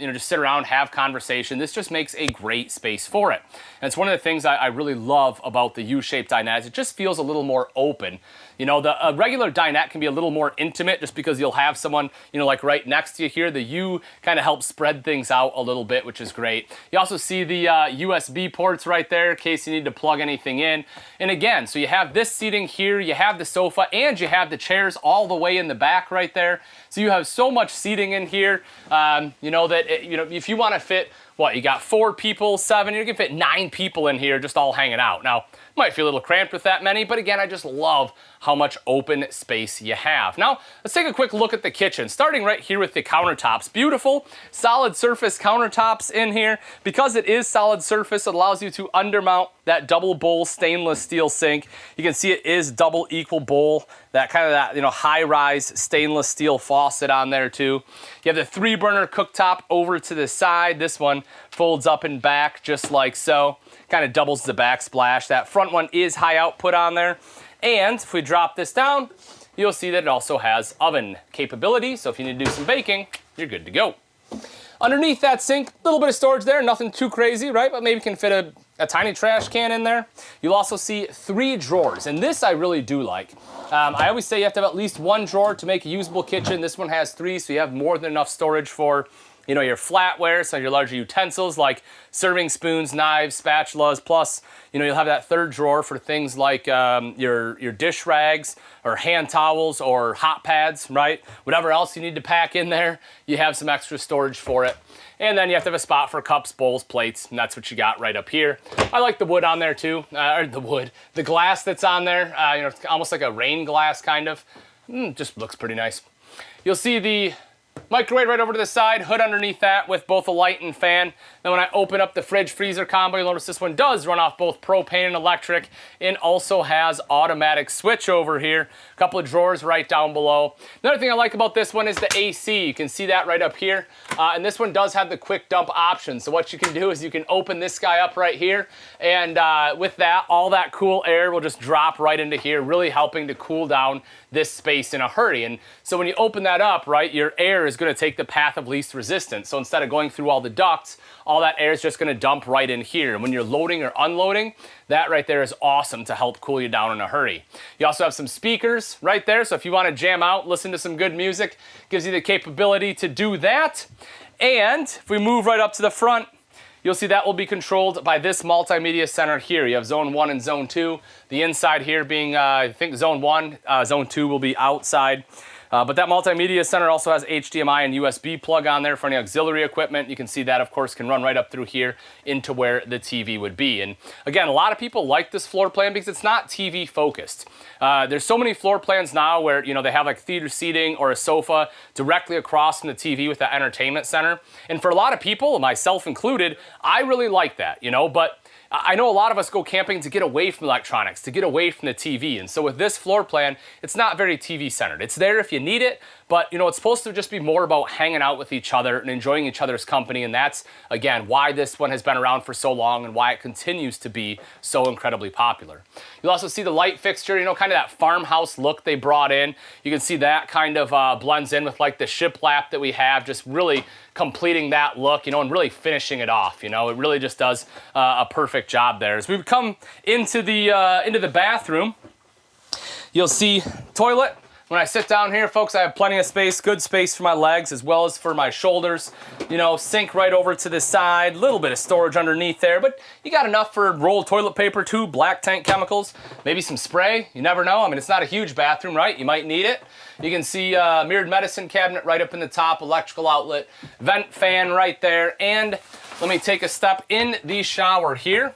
you know, just sit around, have conversation. This just makes a great space for it. And it's one of the things I really love about the U-shaped dinette. It just feels a little more open. You know, the regular dinette can be a little more intimate just because you'll have someone, you know, like right next to you here. The U kind of helps spread things out a little bit, which is great. You also see the USB ports right there in case you need to plug anything in. And again, so you have this seating here, you have the sofa, and you have the chairs all the way in the back right there. So you have so much seating in here, you know, that, you know, if you want to fit, what, you got 4 people, 7, you can fit 9 people in here just all hanging out. Now, might feel a little cramped with that many, but again, I just love how much open space you have. Now, let's take a quick look at the kitchen, starting right here with the countertops. Beautiful solid surface countertops in here. Because it is solid surface, it allows you to undermount that double bowl stainless steel sink. You can see it is double equal bowl, that kind of that, you know, high-rise stainless steel faucet on there too. You have the 3-burner cooktop over to the side. This one folds up and back just like so. Kind of doubles the backsplash. That front one is high output on there. And if we drop this down, you'll see that it also has oven capability. So if you need to do some baking, you're good to go. Underneath that sink, a little bit of storage there, nothing too crazy, right? But maybe you can fit a tiny trash can in there. You'll also see 3 drawers, and this I really do like. I always say you have to have at least 1 drawer to make a usable kitchen. This one has 3, so you have more than enough storage for, you know, your flatware, so your larger utensils like serving spoons, knives, spatulas, plus, you know, you'll have that 3rd drawer for things like your dish rags or hand towels or hot pads, right? Whatever else you need to pack in there, you have some extra storage for it. And then you have to have a spot for cups, bowls, plates, and that's what you got right up here. I like the wood on there too, the glass that's on there, you know, it's almost like a rain glass kind of. Just looks pretty nice. You'll see the microwave right over to the side, hood underneath that with both a light and fan. Then when I open up the fridge freezer combo, you'll notice this one does run off both propane and electric, and also has automatic switch over here. A couple of drawers right down below. Another thing I like about this one is the AC. You can see that right up here. And this one does have the quick dump option. So what you can do is you can open this guy up right here, and with that, all that cool air will just drop right into here, really helping to cool down this space in a hurry. And so when you open that up, right, your air is going to take the path of least resistance. So instead of going through all the ducts, all that air is just going to dump right in here. And when you're loading or unloading, that right there is awesome to help cool you down in a hurry. You also have some speakers right there. So if you want to jam out, listen to some good music, gives you the capability to do that. And if we move right up to the front, you'll see that will be controlled by this multimedia center here. You have zone 1 and zone 2. The inside here being, I think, zone 1. Zone 2 will be outside. But that multimedia center also has HDMI and USB plug on there for any auxiliary equipment. You can see that, of course, can run right up through here into where the TV would be. And again, a lot of people like this floor plan because it's not TV focused. There's so many floor plans now where, you know, they have like theater seating or a sofa directly across from the TV with that entertainment center. And for a lot of people, myself included, I really like that, you know, but I know a lot of us go camping to get away from electronics, to get away from the TV. And so with this floor plan, it's not very TV centered. It's there if you need it, but you know, it's supposed to just be more about hanging out with each other and enjoying each other's company. And that's, again, why this one has been around for so long and why it continues to be so incredibly popular. You'll also see the light fixture, you know, kind of that farmhouse look they brought in. You can see that kind of blends in with like the shiplap that we have, just really completing that look, you know, and really finishing it off. You know, it really just does a perfect job there. As we come into the bathroom, you'll see toilet. When I sit down here, folks, I have plenty of space, good space for my legs as well as for my shoulders. You know, sink right over to the side, a little bit of storage underneath there, but you got enough for rolled toilet paper too, black tank chemicals, maybe some spray. You never know. I mean, it's not a huge bathroom, right? You might need it. You can see mirrored medicine cabinet right up in the top, electrical outlet, vent fan right there, and let me take a step in the shower here.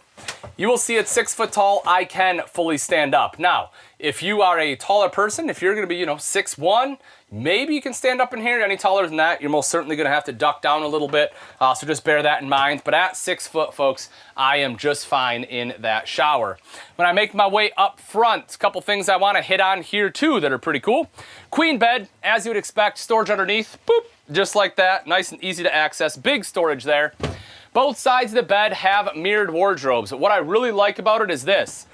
You will see it's 6 foot tall. I can fully stand up. Now, if you are a taller person, if you're gonna be, you know, 6'1", maybe you can stand up in here. Any taller than that, you're most certainly gonna have to duck down a little bit. So just bear that in mind. But at 6 foot, folks, I am just fine in that shower. When I make my way up front, a couple things I wanna hit on here too that are pretty cool. Queen bed, as you would expect, storage underneath, boop, just like that. Nice and easy to access, big storage there. Both sides of the bed have mirrored wardrobes. What I really like about it is this.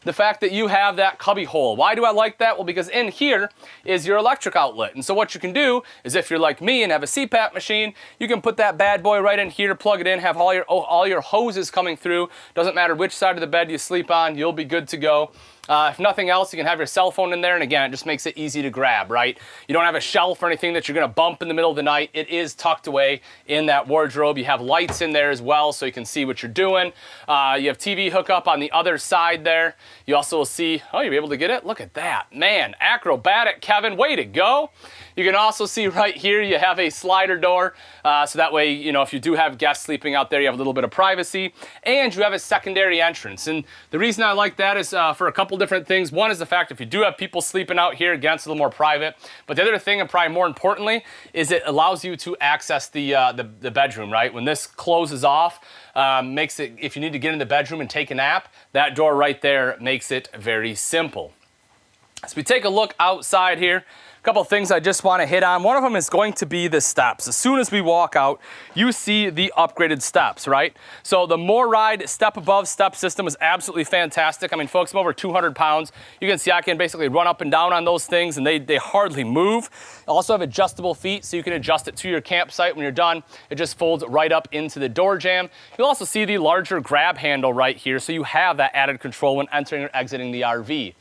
The fact that you have that cubby hole. Why do I like that? Well, because in here is your electric outlet. And so what you can do is if you're like me and have a CPAP machine, you can put that bad boy right in here, plug it in, have all your hoses coming through. Doesn't matter which side of the bed you sleep on, you'll be good to go. If nothing else, you can have your cell phone in there, and again, it just makes it easy to grab, right? You don't have a shelf or anything that you're gonna bump in the middle of the night. It is tucked away in that wardrobe. You have lights in there as well, so you can see what you're doing. You have TV hookup on the other side there. You also will see, oh, you'll be able to get it? Look at that. Man, acrobatic, Kevin, way to go. You can also see right here, you have a slider door, so that way, you know, if you do have guests sleeping out there, you have a little bit of privacy, and you have a secondary entrance. And the reason I like that is for a couple different things. One is the fact if you do have people sleeping out here, again, it's a little more private. But the other thing, and probably more importantly, is it allows you to access the bedroom, right? When this closes off, makes it, if you need to get in the bedroom and take a nap, that door right there makes it very simple. As we take a look outside here, A couple things I just want to hit on. One of them is going to be the steps. As soon as we walk out, you see the upgraded steps, right? So the MORryde step above step system is absolutely fantastic. I mean, folks, I'm over 200 pounds. You can see I can basically run up and down on those things and they hardly move. Also have adjustable feet, so you can adjust it to your campsite. When you're done, it just folds right up into the door jamb. You'll also see the larger grab handle right here, so you have that added control when entering or exiting the RV.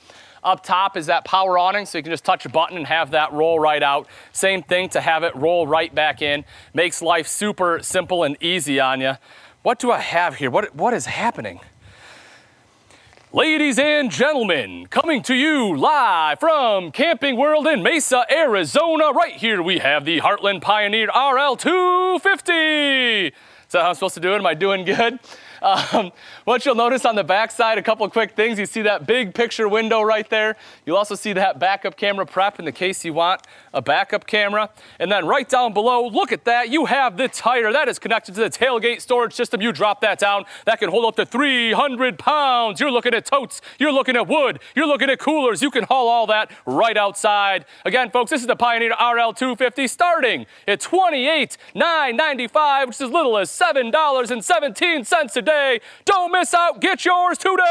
Up top is that power awning, so you can just touch a button and have that roll right out. Same thing to have it roll right back in. Makes life super simple and easy on you. What do I have here? What is happening? Ladies and gentlemen, coming to you live from Camping World in Mesa, Arizona. Right here we have the Heartland Pioneer Rl 250. Is that how I'm supposed to do it? Am I doing good? What you'll notice on the back side, a couple of quick things. You see that big picture window right there. You'll also see that backup camera prep in the case you want a backup camera. And then right down below, look at that. You have the tire that is connected to the tailgate storage system. You drop that down. That can hold up to 300 pounds. You're looking at totes. You're looking at wood. You're looking at coolers. You can haul all that right outside. Again, folks, this is the Pioneer RL 250 starting at $28,995, which is as little as $7.17 a day. Don't miss out. Get yours today.